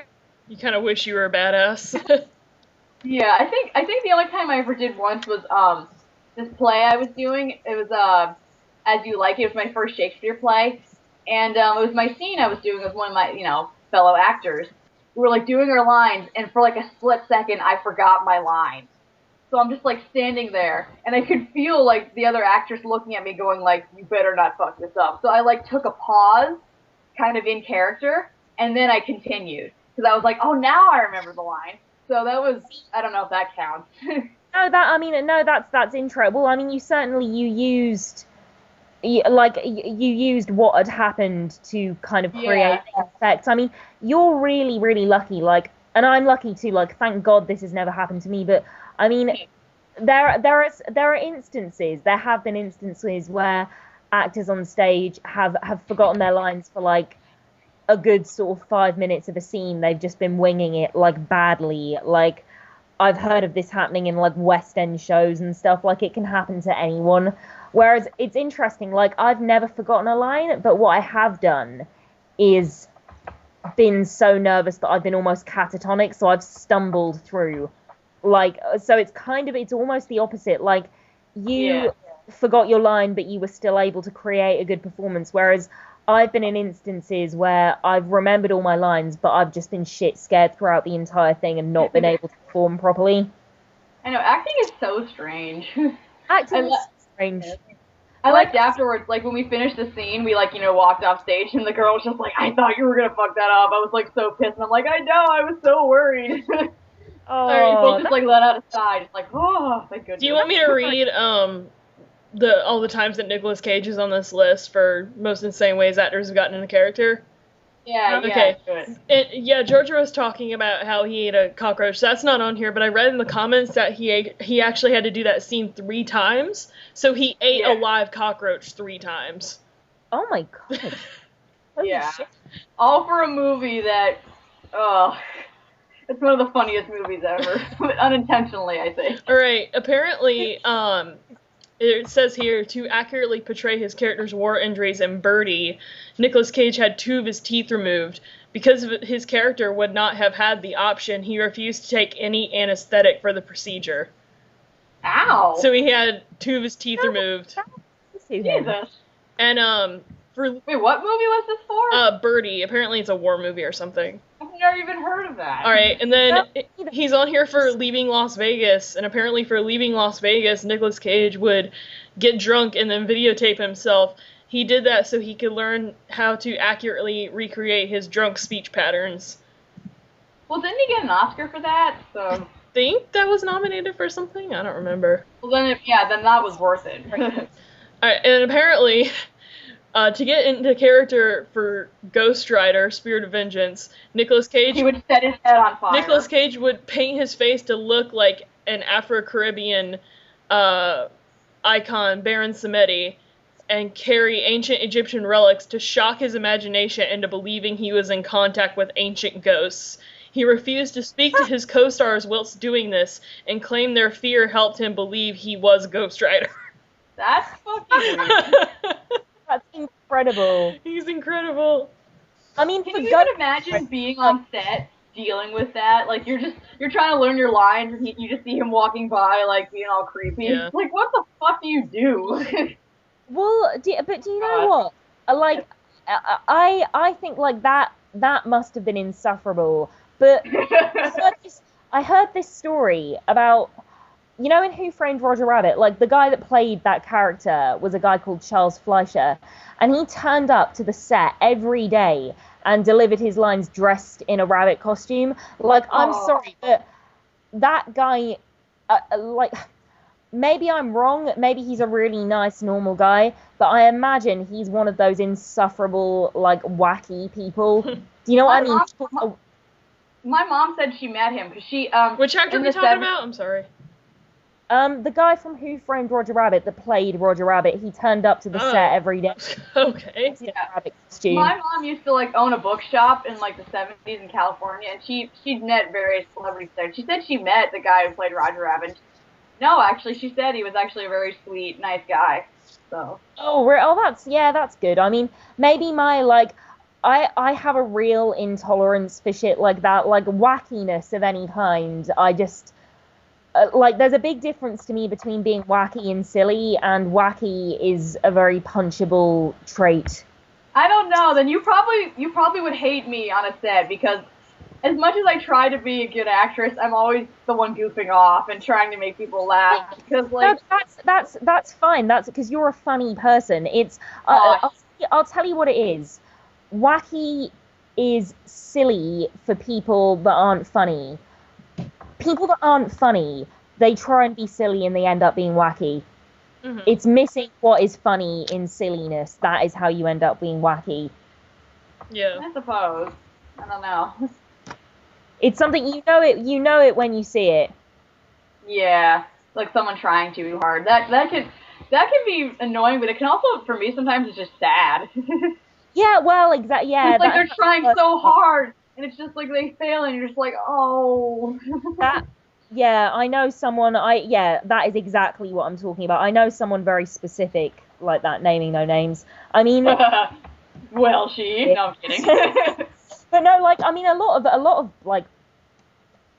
You kind of wish you were a badass. Yeah, I think the only time I ever did once was this play I was doing. It was As You Like It. It was my first Shakespeare play, and it was my scene I was doing with one of my fellow actors. We were like doing our lines, and for like a split second, I forgot my line. So I'm just like standing there, and I could feel like the other actress looking at me, going like, "You better not fuck this up." So I like took a pause, kind of in character, and then I continued because I was like, "Oh, now I remember the line." So that was, I don't know if that counts. That's intro. Well, I mean, you used what had happened to kind of create the effect. I mean, you're really, really lucky. Like, and I'm lucky too. Like, thank God this has never happened to me. But I mean, there have been instances where actors on stage have forgotten their lines for like a good sort of 5 minutes of a scene. They've just been winging it like badly. Like, I've heard of this happening in like West End shows and stuff. Like, it can happen to anyone. Whereas it's interesting, like, I've never forgotten a line, but what I have done is been so nervous that I've been almost catatonic, so I've stumbled through. Like, so it's almost the opposite. Like, you forgot your line, but you were still able to create a good performance, whereas I've been in instances where I've remembered all my lines, but I've just been shit scared throughout the entire thing and not been able to perform properly. I know, acting is so strange. Acting is strange. I liked afterwards, like, when we finished the scene, we, like, walked off stage, and the girl was just like, I thought you were gonna fuck that up. I was, like, so pissed, and I'm like, I know, I was so worried. Oh, both just, like, let out a sigh, just like, oh, thank goodness. Do you want me to read, all the times that Nicolas Cage is on this list for most insane ways actors have gotten into character? Yeah, okay. Good. Georgia was talking about how he ate a cockroach. That's not on here, but I read in the comments that he actually had to do that scene 3 times. So he ate a live cockroach 3 times. Oh my god. Yeah. Shit. All for a movie that, it's one of the funniest movies ever. Unintentionally, I think. Alright, apparently, it says here, to accurately portray his character's war injuries in Birdie, Nicolas Cage had 2 of his teeth removed. Because his character would not have had the option, he refused to take any anesthetic for the procedure. Ow! So he had 2 of his teeth removed. Jesus. And, Wait, what movie was this for? Birdie. Apparently it's a war movie or something. I've never even heard of that. Alright, and then he's on here for Leaving Las Vegas, and apparently for Leaving Las Vegas, Nicolas Cage would get drunk and then videotape himself. He did that so he could learn how to accurately recreate his drunk speech patterns. Well, didn't he get an Oscar for that? So I think that was nominated for something? I don't remember. Well, then that was worth it. Alright, and apparently, to get into character for Ghost Rider, Spirit of Vengeance, Nicolas Cage... He would set his head on fire. Nicolas Cage would paint his face to look like an Afro-Caribbean icon, Baron Samedi, and carry ancient Egyptian relics to shock his imagination into believing he was in contact with ancient ghosts. He refused to speak to his co-stars whilst doing this, and claimed their fear helped him believe he was Ghost Rider. That's fucking weird. That's incredible. He's incredible. I mean, can you even imagine being on set dealing with that? Like, you're trying to learn your lines, and you just see him walking by, like, being all creepy. Yeah. Like, what the fuck do you do? Well, do you know what? Like, I think like that must have been insufferable. But I heard this story about, in Who Framed Roger Rabbit, like the guy that played that character was a guy called Charles Fleischer, and he turned up to the set every day and delivered his lines dressed in a rabbit costume. Like, I'm sorry, but that guy, maybe I'm wrong. Maybe he's a really nice, normal guy, but I imagine he's one of those insufferable, like, wacky people. Do you know what I mean? My mom said she met him because she Which actor are we talking about? I'm sorry. The guy from Who Framed Roger Rabbit that played Roger Rabbit, he turned up to the set every day. Okay. Yeah. My mom used to like own a bookshop in like the 70s in California, and she'd met various celebrities there. She said she met the guy who played Roger Rabbit. No, actually, she said he was actually a very sweet, nice guy. So. That's good. I mean, maybe I have a real intolerance for shit like that, like wackiness of any kind. I just. There's a big difference to me between being wacky and silly, and wacky is a very punchable trait. I don't know. Then you probably would hate me on a set, because as much as I try to be a good actress, I'm always the one goofing off and trying to make people laugh. Because that's fine. That's because you're a funny person. It's I'll tell you what it is. Wacky is silly for people that aren't funny. People that aren't funny, they try and be silly and they end up being wacky. Mm-hmm. It's missing what is funny in silliness. That is how you end up being wacky. Yeah. I suppose. I don't know. It's something you know it when you see it. Yeah, like someone trying too hard. That can be annoying, but it can also, for me, sometimes it's just sad. Yeah, well, exactly. Yeah, it's like they're trying so hard. And it's just like they fail, and you're just like, oh. Yeah, I know someone. That is exactly what I'm talking about. I know someone very specific like that, naming no names. I mean, well, she. No, I'm kidding. But no, like, I mean, a lot of like,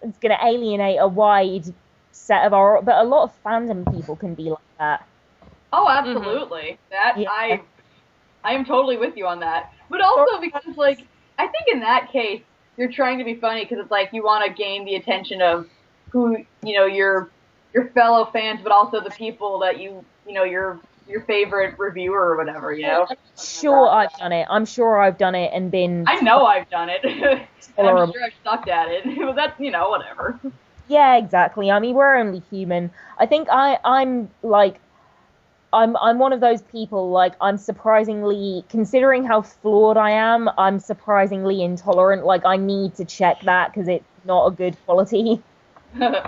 it's gonna alienate a wide set of but a lot of fandom people can be like that. Oh, absolutely. Mm-hmm. I am totally with you on that. But also because like. I think in that case, you're trying to be funny because it's like you want to gain the attention of who, your fellow fans, but also the people that your favorite reviewer or whatever, I'm sure I've done it. I'm sure I've done it and been... I know I've done it. I'm sure I've sucked at it. But that's, whatever. Yeah, exactly. I mean, we're only human. I think I'm one of those people, like, I'm surprisingly, considering how flawed I am, I'm surprisingly intolerant. Like, I need to check that because it's not a good quality. Well,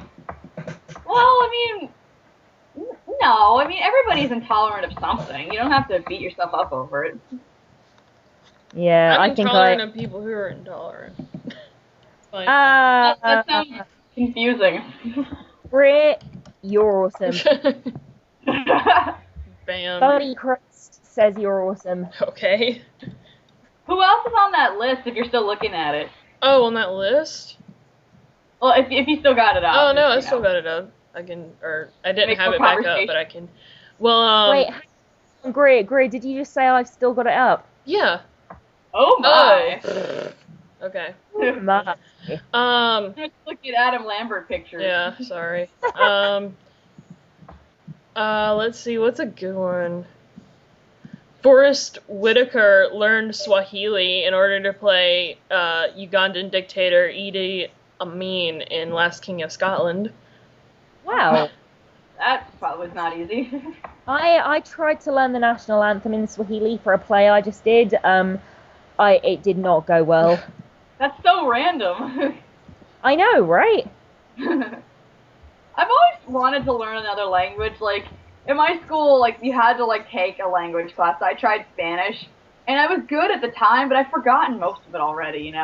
I mean, no. I mean, everybody's intolerant of something. You don't have to beat yourself up over it. Yeah, I'm intolerant of people who are intolerant. That sounds confusing. Brit, you're awesome. Bam. Buddy Crust says you're awesome. Okay. Who else is on that list if you're still looking at it? Oh, on that list? Well, if you still got it up. Oh, no, I still got it up. I didn't have it back up, but I can. Well, Wait, Greer, did you just say I've still got it up? Yeah. Oh my. Oh. Okay. My. Just look at Adam Lambert pictures. Yeah, sorry. Let's see, what's a good one? Forrest Whitaker learned Swahili in order to play Ugandan dictator Idi Amin in Last King of Scotland. Wow. That probably was not easy. I tried to learn the national anthem in Swahili for a play I just did. It did not go well. That's so random. I know, right? I've always wanted to learn another language. Like, in my school, like, you had to, like, take a language class. I tried Spanish, and I was good at the time, but I've forgotten most of it already,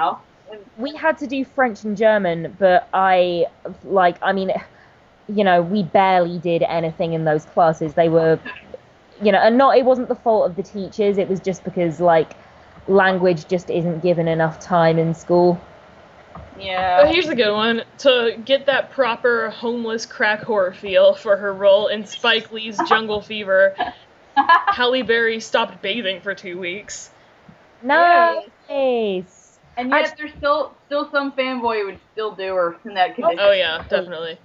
We had to do French and German, but we barely did anything in those classes. They were, and it wasn't the fault of the teachers. It was just because, like, language just isn't given enough time in school. Yeah. But here's a good one. To get that proper homeless crack whore feel for her role in Spike Lee's Jungle Fever, Halle Berry stopped bathing for 2 weeks. Nice. And yet there's still some fanboy who would still do her in that condition. Oh yeah, definitely.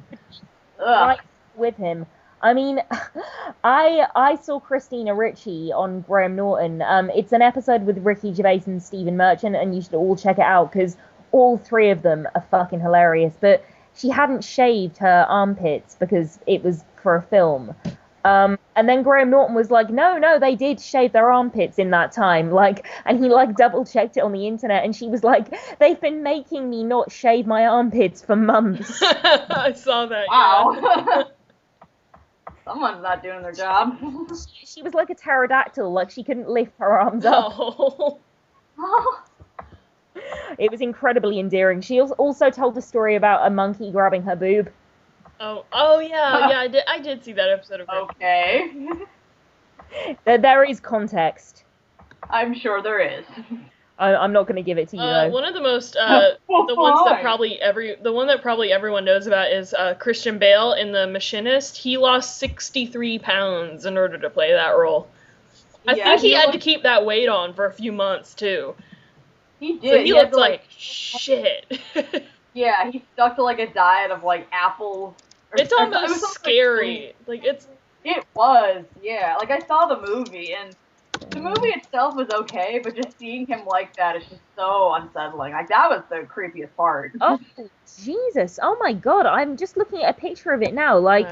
Right with him. I mean, I saw Christina Ricci on Graham Norton. It's an episode with Ricky Gervais and Stephen Merchant, and you should all check it out because all three of them are fucking hilarious. But she hadn't shaved her armpits because it was for a film. And then Graham Norton was like, no, they did shave their armpits in that time. Like, and he like double checked it on the internet, and she was like, they've been making me not shave my armpits for months. I saw that. Wow. Yeah. Someone's not doing their job. She was like a pterodactyl, like she couldn't lift her arms up. Oh. It was incredibly endearing. She also told a story about a monkey grabbing her boob. Oh yeah, I did see that episode of it. Okay. There is context. I'm sure there is. I'm not going to give it to you though. One of the most the one that probably everyone knows about is Christian Bale in The Machinist. He lost 63 pounds in order to play that role. I think he had to keep that weight on for a few months too. He did. So he looked like shit. Yeah, he stuck to like a diet of like apples. It's almost scary. It was, yeah. Like I saw the movie, and the movie itself was okay, but just seeing him like that is just so unsettling. Like that was the creepiest part. Oh Jesus! Oh my God! I'm just looking at a picture of it now. Like,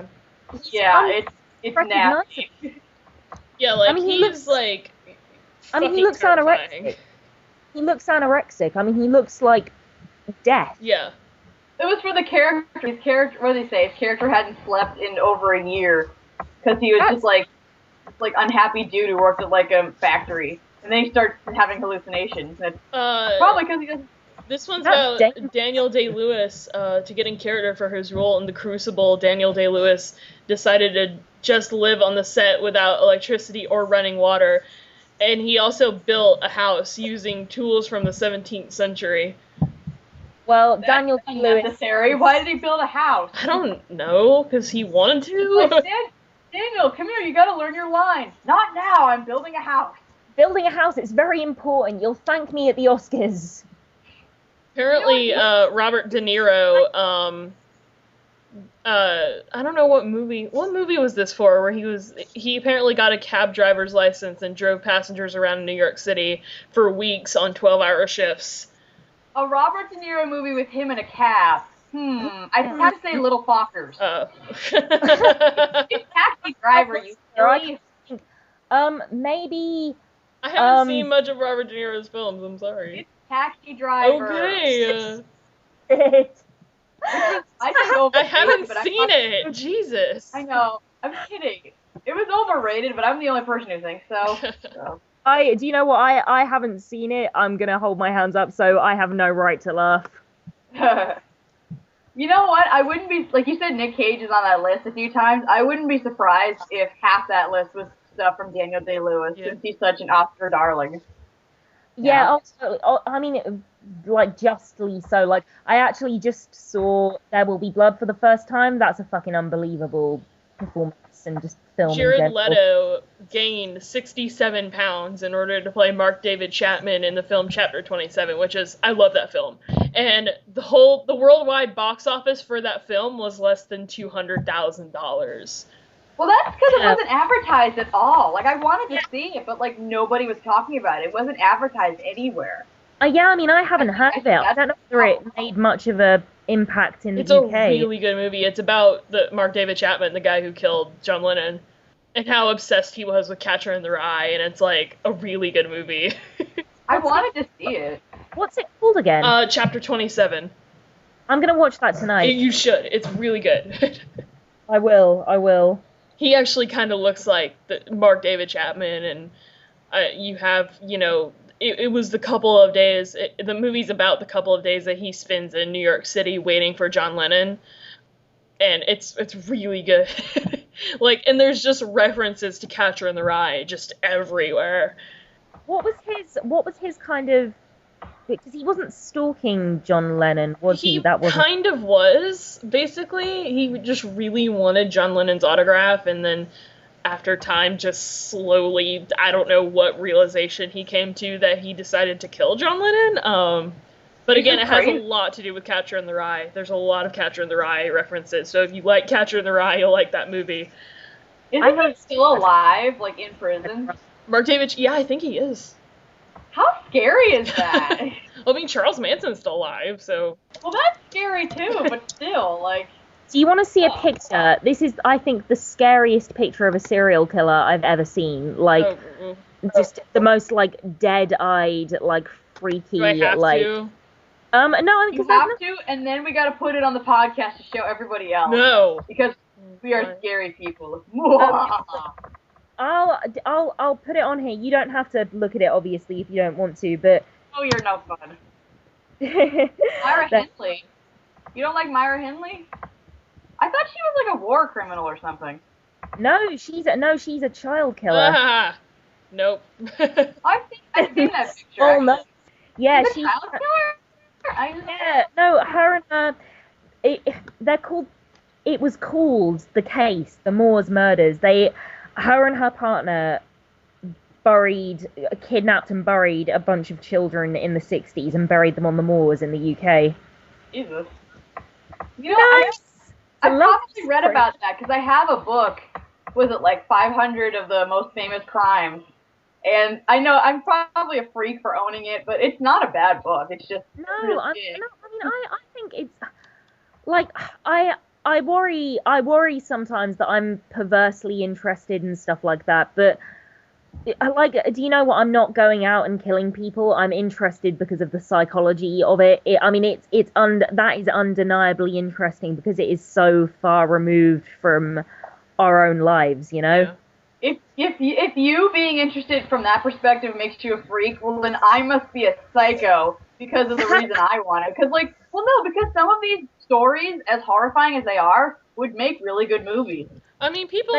yeah, it's nasty. Yeah, like he looks like. I mean, he looks anorexic. He looks anorexic. I mean, he looks like death. Yeah. It was for the character. His character, what did they say? His character hadn't slept in over a year because he was just like unhappy dude who worked at like a factory, and then he starts having hallucinations. And probably because he doesn't. This one's about Daniel Day-Lewis. To get in character for his role in The Crucible, Daniel Day-Lewis decided to just live on the set without electricity or running water, and he also built a house using tools from the 17th century. Well, Daniel Day-Lewis. Necessary. Why did he build a house? I don't know, because he wanted to. Like, Daniel, come here. You got to learn your lines. Not now. I'm building a house. Building a house. It's very important. You'll thank me at the Oscars. Apparently, Robert De Niro. I don't know what movie. What movie was this for? Where he apparently got a cab driver's license and drove passengers around New York City for weeks on 12-hour shifts. A Robert De Niro movie with him in a cab. I'd have to say Little Fockers. It's Taxi Driver, you silly. Maybe. I haven't seen much of Robert De Niro's films. I'm sorry. It's Taxi Driver. Okay. I haven't seen it. Jesus. I know. I'm kidding. It was overrated, but I'm the only person who thinks so. Do you know what? I haven't seen it. I'm gonna hold my hands up, so I have no right to laugh. You know what? I wouldn't be, like you said, Nick Cage is on that list a few times. I wouldn't be surprised if half that list was stuff from Daniel Day-Lewis, since he's such an Oscar darling. Yeah, also, I mean, like, justly so. Like, I actually just saw There Will Be Blood for the first time. That's a fucking unbelievable performance and just film. Jared Leto gained 67 pounds in order to play Mark David Chapman in the film Chapter 27, which is, I love that film. And the worldwide box office for that film was less than $200,000. Well, that's because it wasn't advertised at all. Like, I wanted to see it, but, like, nobody was talking about it. It wasn't advertised anywhere. Yeah, I mean, I haven't heard of it. I don't know whether it made much of a impact in the UK. It's a really good movie. It's about Mark David Chapman, the guy who killed John Lennon, and how obsessed he was with Catcher in the Rye, and it's, like, a really good movie. I wanted to see it. What's it called again? Chapter 27. I'm gonna watch that tonight. You should. It's really good. I will. He actually kind of looks like Mark David Chapman, and you have, it was the couple of days, the movie's about the couple of days that he spends in New York City waiting for John Lennon, and it's really good. Like, and there's just references to Catcher in the Rye just everywhere. What was his kind of, because he wasn't stalking John Lennon, was he? That wasn't... kind of was. Basically, he just really wanted John Lennon's autograph, and then after time, just slowly, I don't know what realization he came to that he decided to kill John Lennon. But again, it has a lot to do with Catcher in the Rye. There's a lot of Catcher in the Rye references, so if you like Catcher in the Rye, you'll like that movie. Isn't he still alive, like in prison? Mark David, yeah, I think he is. How scary is that? Well, I mean, Charles Manson's still alive, so... Well, that's scary too, but still, like... Do you want to see a picture? This is, I think, the scariest picture of a serial killer I've ever seen. Like, just the most, like, dead-eyed, like, freaky, Do I have like... to? No, I mean, You have to, and then we gotta put it on the podcast to show everybody else. No. Because we are scary people. I'll put it on here. You don't have to look at it, obviously, if you don't want to, but... Oh, you're no fun. Myra Hindley. You don't like Myra Hindley? I thought she was like a war criminal or something. No, she's a child killer. Nope. I've seen that picture. Oh, no. Yeah, she's a child killer? Yeah, no, her and her... It was called The Case, The Moors Murders. Her and her partner kidnapped and buried a bunch of children in the 60s and buried them on the moors in the UK. Jesus. You know, I probably read about that because I have a book, was it like 500 of the most famous crimes? And I know I'm probably a freak for owning it, but it's not a bad book. It's just I think it's like I worry sometimes that I'm perversely interested in stuff like that, but do you know what? I'm not going out and killing people. I'm interested because of the psychology of it. That is undeniably interesting because it is so far removed from our own lives, you know? Yeah. If you being interested from that perspective makes you a freak, well then I must be a psycho because of the reason I want it. Because some of these stories, as horrifying as they are, would make really good movies. I mean, people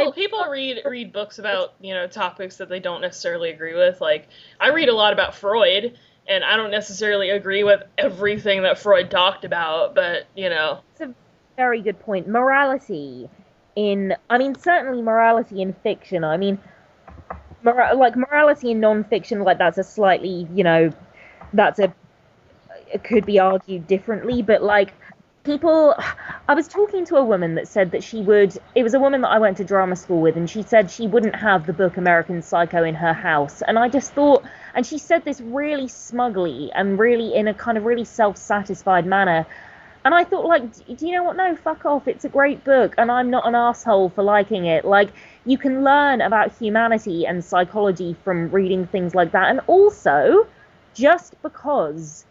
read books about, topics that they don't necessarily agree with. Like, I read a lot about Freud, and I don't necessarily agree with everything that Freud talked about, but, It's a very good point. Morality certainly morality in fiction. I mean, morality in non-fiction, like, that's a slightly, it could be argued differently, but, like, I was talking to a woman that said that it was a woman that I went to drama school with, and she said she wouldn't have the book American Psycho in her house, and I just thought, and she said this really smugly, and really in a kind of really self-satisfied manner, and I thought, like, do you know what, no, fuck off, it's a great book, and I'm not an asshole for liking it. Like, you can learn about humanity and psychology from reading things like that, and also, just because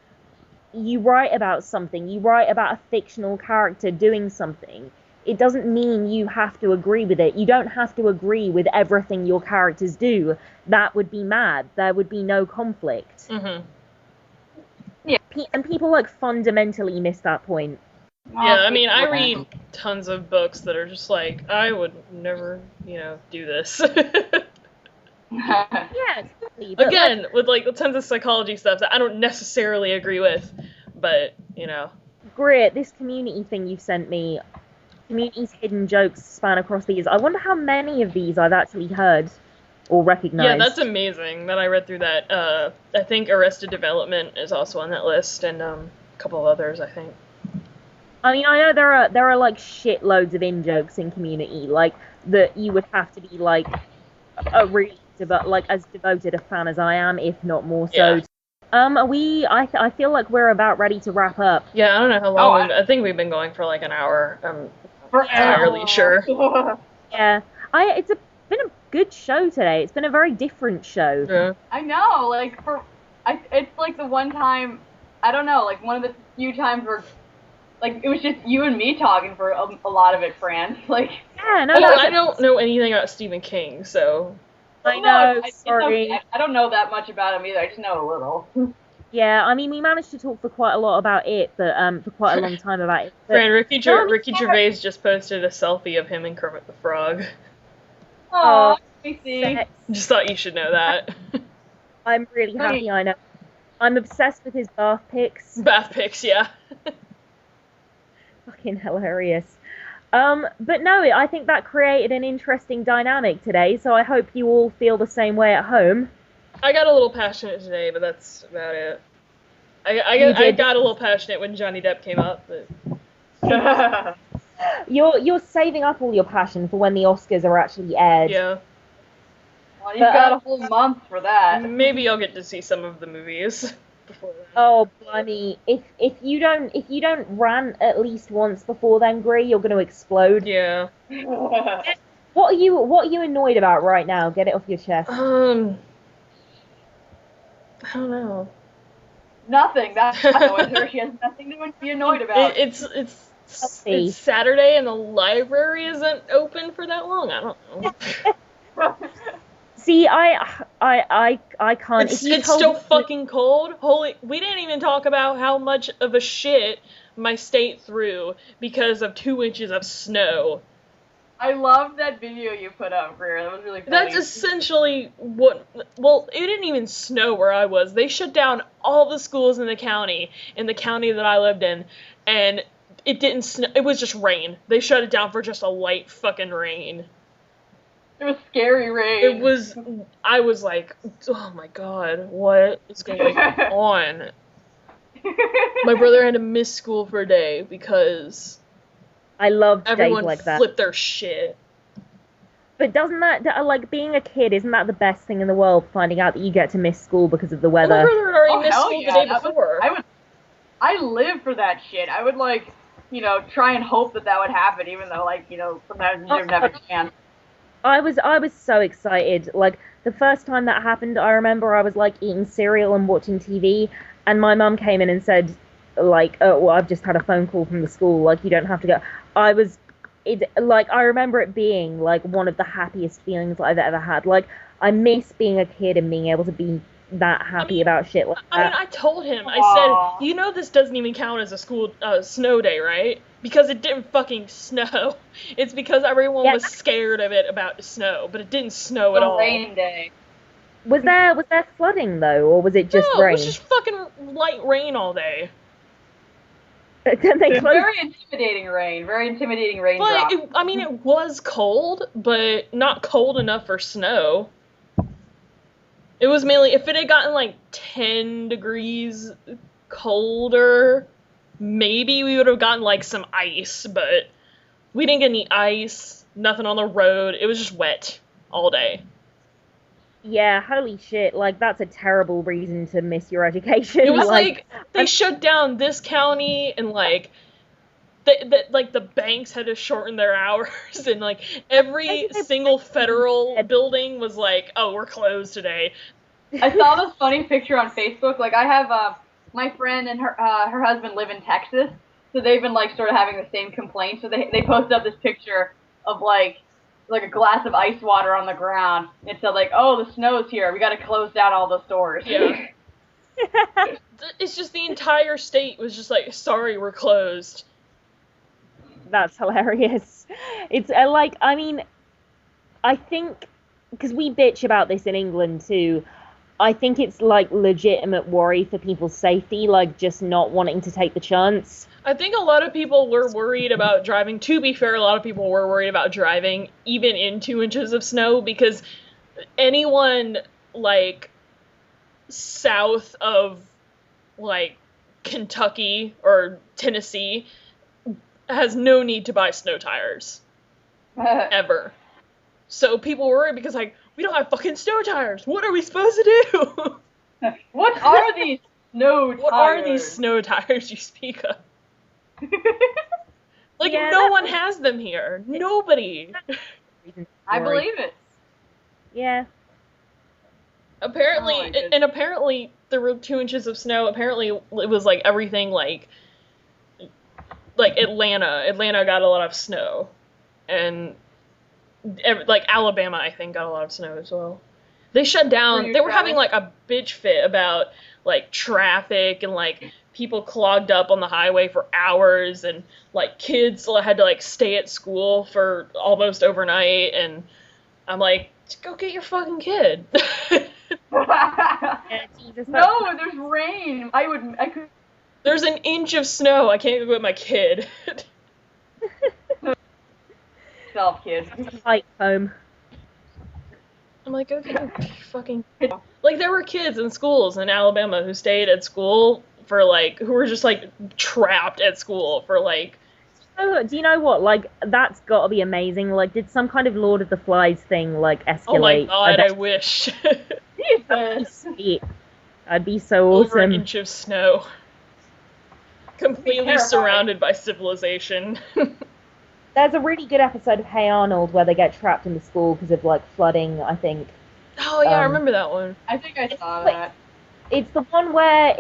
you write about something, you write about a fictional character doing something, it doesn't mean you have to agree with it. You don't have to agree with everything your characters do. That would be mad. There would be no conflict. Mm-hmm. Yeah. And people, like, fundamentally miss that point. Yeah, I mean, I read tons of books that are just like, I would never, do this. Yeah, totally. Again, with, like, tons of psychology stuff that I don't necessarily agree with, but, Greer, this community thing you've sent me, community's hidden jokes span across the years. I wonder how many of these I've actually heard or recognized. Yeah, that's amazing that I read through that. I think Arrested Development is also on that list, and a couple of others, I think. I mean, I know there are like shitloads of in-jokes in Community, like, that you would have to be, like, a really as devoted a fan as I am, if not more so. Yeah. I feel like we're about ready to wrap up. Yeah, I don't know how long. I think we've been going for like an hour. I'm not entirely sure. Yeah. It's been a good show today. It's been a very different show. Yeah. I know, like, it's like the one time, I don't know, like, one of the few times where, like, it was just you and me talking for a lot of it, Fran. Like, yeah, no, I don't know anything about Stephen King, so. I know, sorry. I don't know that much about him either, I just know a little. Yeah, I mean, we managed to talk for quite a lot about it, but for quite a long time about it. Fran, Ricky Gervais just posted a selfie of him and Kermit the Frog. Oh, I see. Just thought you should know that. I'm really happy, I know. I'm obsessed with his bath pics. Bath pics, yeah. Fucking hilarious. But no, I think that created an interesting dynamic today, so I hope you all feel the same way at home. I got a little passionate today, but that's about it. I got a little passionate when Johnny Depp came up, but... You're saving up all your passion for when the Oscars are actually aired. Yeah. Well, you've got a whole month for that. Maybe I'll get to see some of the movies before then. Oh, blimey! If you don't rant at least once before then, Greer, you're going to explode. Yeah. What are you annoyed about right now? Get it off your chest. I don't know. Nothing. That annoys her. She has nothing to be annoyed about. It's Saturday and the library isn't open for that long. I don't know. See, I can't. It's still fucking cold. We didn't even talk about how much of a shit my state threw because of 2 inches of snow. I love that video you put up, Greer. That was really funny. That's essentially what. Well, it didn't even snow where I was. They shut down all the schools in the county that I lived in, and it didn't snow. It was just rain. They shut it down for just a light fucking rain. It was scary rain. I was like, oh my god, what is going on? My brother had to miss school for a day because I love everyone days like that. flipped their shit. But doesn't that, like, being a kid, isn't that the best thing in the world, finding out that you get to miss school because of the weather? My brother had already missed school the day before. I live for that shit. I would, like, try and hope that would happen, even though, like, sometimes you never have a chance. I was so excited. Like, the first time that happened, I remember I was, like, eating cereal and watching TV, and my mum came in and said, like, oh, well, I've just had a phone call from the school, like, you don't have to go. I remember it being, like, one of the happiest feelings I've ever had. Like, I miss being a kid and being able to be that happy about shit like that. I told him, I said, this doesn't even count as a school snow day, right? Because it didn't fucking snow. It's because everyone was scared of it about the snow, but it didn't snow at all. Rain day. Was there flooding, though, or was it just rain? No, it was just fucking light rain all day. Very intimidating rain. Very intimidating rain. But it was cold, but not cold enough for snow. It was mainly, if it had gotten like 10 degrees colder, maybe we would have gotten like some ice, but we didn't get any ice, nothing on the road. It was just wet all day. Yeah, holy shit, like, that's a terrible reason to miss your education. It was like they shut down this county, and like the banks had to shorten their hours, and like every single federal building was like, oh, we're closed today. I saw this funny picture on Facebook. Like, I have my friend and her husband live in Texas, so they've been like sort of having the same complaint. So they posted up this picture of like a glass of ice water on the ground. It said like, oh, the snow's here. We got to close down all the stores. Yeah. It's just the entire state was just like, sorry, we're closed. That's hilarious. It's I think, because we bitch about this in England too, I think it's like legitimate worry for people's safety, like just not wanting to take the chance. I think a lot of people were worried about driving. To be fair, a lot of people were worried about driving even in 2 inches of snow, because anyone like south of like Kentucky or Tennessee has no need to buy snow tires ever. So people were worried because like, we don't have fucking snow tires. What are we supposed to do? What are these snow tires? What are these snow tires you speak of? Like, no one has them here. Nobody. I believe it. Yeah. Apparently there were 2 inches of snow. Apparently it was like everything like Atlanta. Atlanta got a lot of snow. And like Alabama, I think, got a lot of snow as well. They shut down. They were having like a bitch fit about like traffic and like people clogged up on the highway for hours, and like kids had to like stay at school for almost overnight. And I'm like, go get your fucking kid. No, there's rain. I could. There's an inch of snow. I can't go with my kid. Self, kid. Hike home. I'm like, okay, fucking. Like, there were kids in schools in Alabama who stayed at school for like, who were just like trapped at school for like do you know what? Like, that's got to be amazing. Like, did some kind of Lord of the Flies thing like escalate? Oh my god, I wish. Jesus. That'd be so Over an awesome. inch of snow. Completely terrifying. surrounded by civilization. There's a really good episode of Hey Arnold where they get trapped in the school because of like flooding, I think. Oh yeah, I remember that one. I think I saw that. It's the one where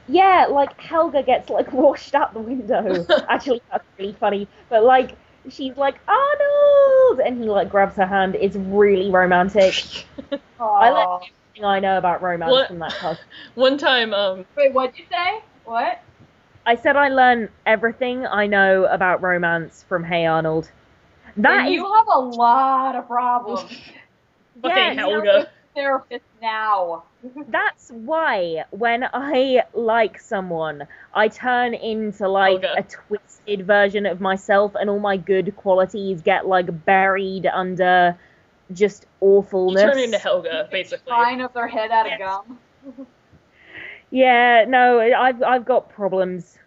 like Helga gets like washed out the window. Actually, that's really funny. But like she's like Arnold, and he like grabs her hand. It's really romantic. I learned everything I know about romance from that class. One time, Wait, what'd you say? What? I said I learned everything I know about romance from Hey Arnold. You have a lot of problems. fucking Helga. Therapist now. That's why when I like someone, I turn into like Helga. a twisted version of myself, and all my good qualities get like buried under just You awfulness. turn into Helga, basically. Fine up their head out of gum. Yeah, no, I've got problems.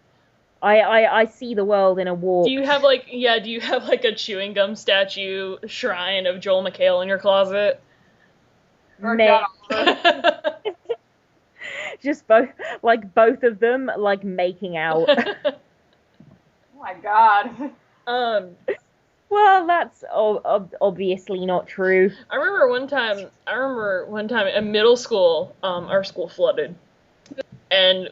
I see the world in a warp. Do you have like a chewing gum statue shrine of Joel McHale in your closet? Or Meh. John Oliver. Just both of them like making out. Oh my god. Well, that's obviously not true. I remember one time in middle school, our school flooded, and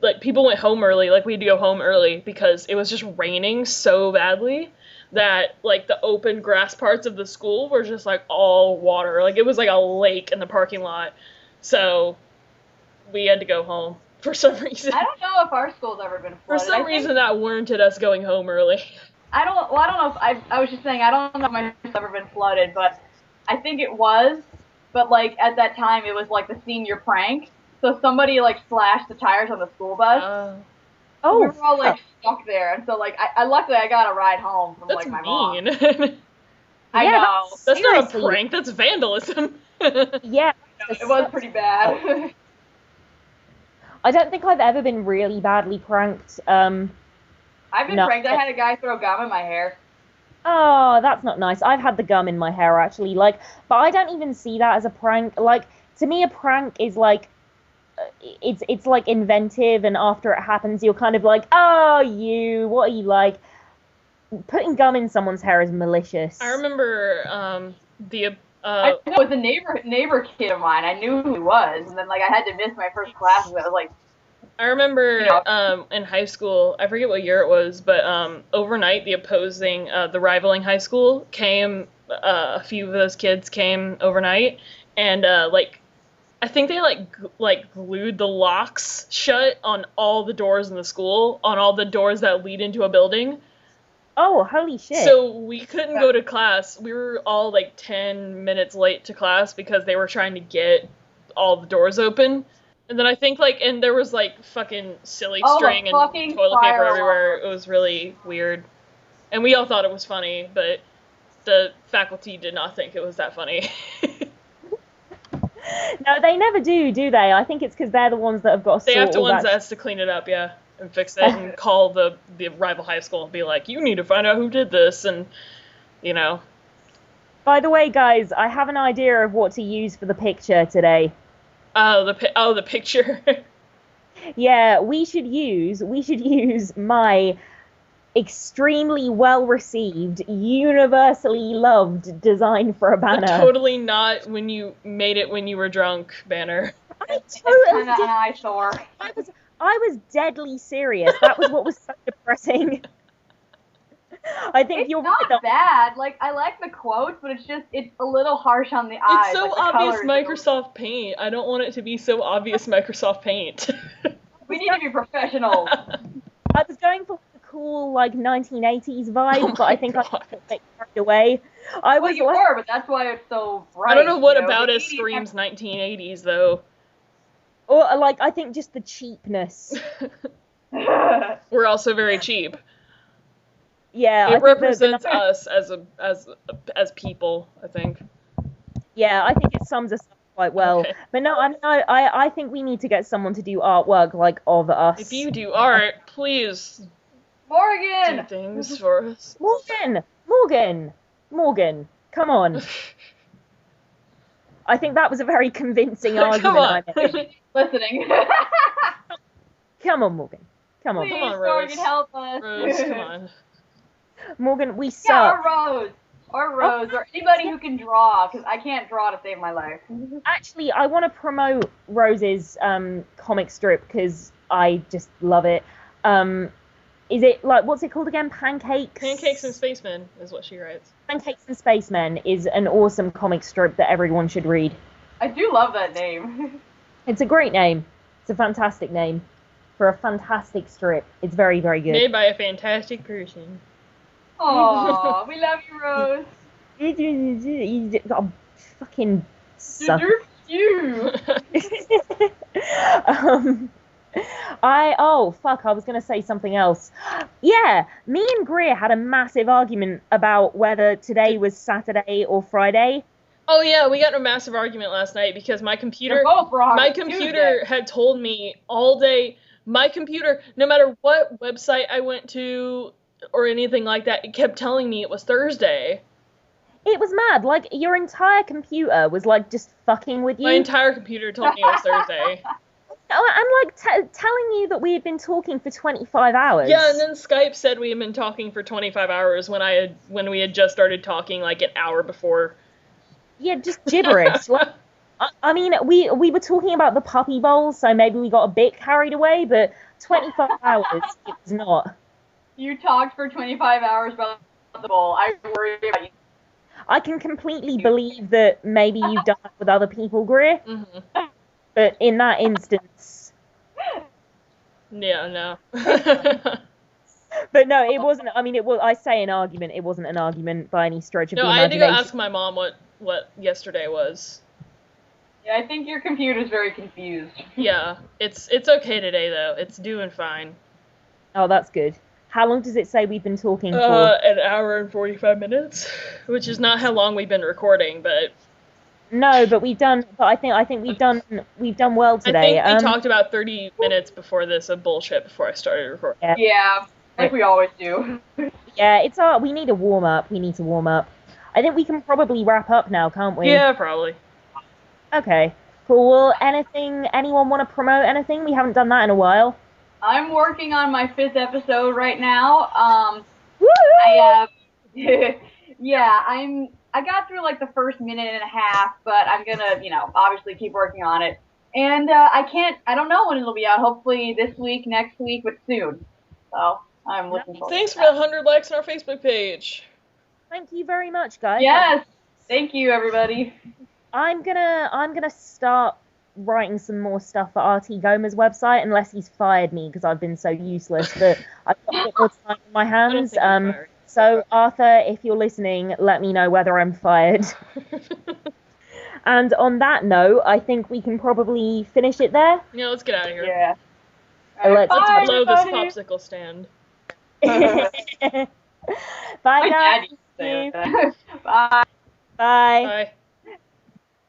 like people went home early. Like we had to go home early because it was just raining so badly that like the open grass parts of the school were just like all water. Like it was like a lake in the parking lot. So we had to go home for some reason. I don't know if our school's ever been For flooded. some reason that warranted us going home early. I don't know if I was just saying, I don't know if my school's ever been flooded, but I think it was. But like at that time it was like the senior prank. So somebody like slashed the tires on the school bus. Oh, We were all like stuck there, and so like I luckily I got a ride home from That's like my mom. mean. I Yeah, know. That's not a Seriously. prank, that's vandalism. yeah. It was pretty bad. I don't think I've ever been really badly pranked. I've been No. pranked. I had a guy throw gum in my hair. Oh, that's not nice. I've had the gum in my hair actually, like, but I don't even see that as a prank. Like, to me, a prank is like, it's like inventive, and after it happens, you're kind of like, oh, what are you like? Putting gum in someone's hair is malicious. I remember I know it was a neighbor kid of mine. I knew who he was, and then like I had to miss my first class. And I was like, I remember Yeah. In high school, I forget what year it was, but overnight the rivaling high school came, a few of those kids came overnight, and I think they like glued the locks shut on all the doors in the school, on all the doors that lead into a building. Oh, holy shit. So we couldn't go to class. We were all like 10 minutes late to class because they were trying to get all the doors open. And then I think and there was like fucking silly string and fucking toilet paper fire everywhere. alarm. It was really weird. And we all thought it was funny, but the faculty did not think it was that funny. No, they never do they? I think it's because they're the ones that have got to They sort have to all ones that that. has to clean it up, yeah, and fix it, and call the rival high school and be like, you need to find out who did this, and, you know. By the way, guys, I have an idea of what to use for the picture today. The picture. Yeah, we should use my extremely well-received, universally loved design for a banner. Totally not when you made it when you were drunk banner. I it's totally kind of did. an eyesore. I was deadly serious. That was what was so depressing. I think It's you're not right, though. bad. Like I like the quotes, but it's a little harsh on the eyes. It's so like, the obvious colors. Microsoft Paint. I don't want it to be so obvious Microsoft Paint. We need to be professionals. I was going for the cool, like, 1980s vibe, Oh but I my think God. I got carried away. I Well, was you like, were, but that's why it's so bright. I don't know what you about The it 80s screams 1980s though. or like, I think just the cheapness. have- We're also very cheap. Yeah, I It think represents us as people, I think. Yeah, I think it sums us up quite well. Okay. But no, I think we need to get someone to do artwork like of us. If you do art, please Morgan! do things for us. Morgan, come on. I think that was a very convincing argument. Come on. I made. Listening. Come on, Morgan. Come on. Please, Come on, Rose. Morgan, help us. Rose, come on. Morgan, we Yeah, suck. or Rose, or anybody who can draw, because I can't draw to save my life. Actually, I want to promote Rose's comic strip because I just love it. Is it like, what's it called again? Pancakes? Pancakes and Spacemen is what she writes. Pancakes and Spacemen is an awesome comic strip that everyone should read. I do love that name. It's a great name. It's a fantastic name for a fantastic strip. It's very, very good. Made by a fantastic person. Aww, we love you, Rose. Oh, fucking suck. You. I was gonna say something else. Yeah, me and Greer had a massive argument about whether today was Saturday or Friday. Oh yeah, we got in a massive argument last night because my computer You're both wrong. my computer had told me all day, my computer, no matter what website I went to or anything like that, it kept telling me it was Thursday. It was mad. Like, your entire computer was, like, just fucking with you. My entire computer told me it was Thursday. I'm, like, telling you that we had been talking for 25 hours. Yeah, and then Skype said we had been talking for 25 hours when we had just started talking, like, an hour before. Yeah, just gibberish. Like, I mean, we were talking about the puppy bowl, so maybe we got a bit carried away, but 25 hours, it was not. You talked for 25 hours about the bowl. I worry about you. I can completely believe that maybe you've done that with other people, Greer. Mm-hmm. But in that instance... Yeah, no. But no, it wasn't, I mean, I say an argument, it wasn't an argument by any stretch of the No, I had to imagination. go ask my mom what yesterday was. Yeah, I think your computer's very confused. Yeah, it's okay today, though. It's doing fine. Oh, that's good. How long does it say we've been talking for? An hour and 45 minutes, which is not how long we've been recording, but... No, but I think we've done well today. I think we talked about 30 minutes before this of bullshit before I started recording. Yeah, like we always do. Yeah, we need a warm up. We need to warm up. I think we can probably wrap up now, can't we? Yeah, probably. Okay, cool. Well, anyone want to promote anything? We haven't done that in a while. I'm working on my 5th episode right now. Woo! I got through like the first minute and a half, but I'm gonna, obviously keep working on it. And I don't know when it'll be out. Hopefully this week, next week, but soon. So I'm looking forward. Thanks to for the 100 likes on our Facebook page. Thank you very much, guys. Yes, thank you, everybody. I'm gonna start writing some more stuff for RT Gomer's website, unless he's fired me because I've been so useless. But I've got a bit more time on my hands. So Arthur, if you're listening, let me know whether I'm fired. And on that note, I think we can probably finish it there. Yeah, let's get out of here. Yeah. Let's blow this popsicle stand. Bye, guys. Bye. Bye. Bye.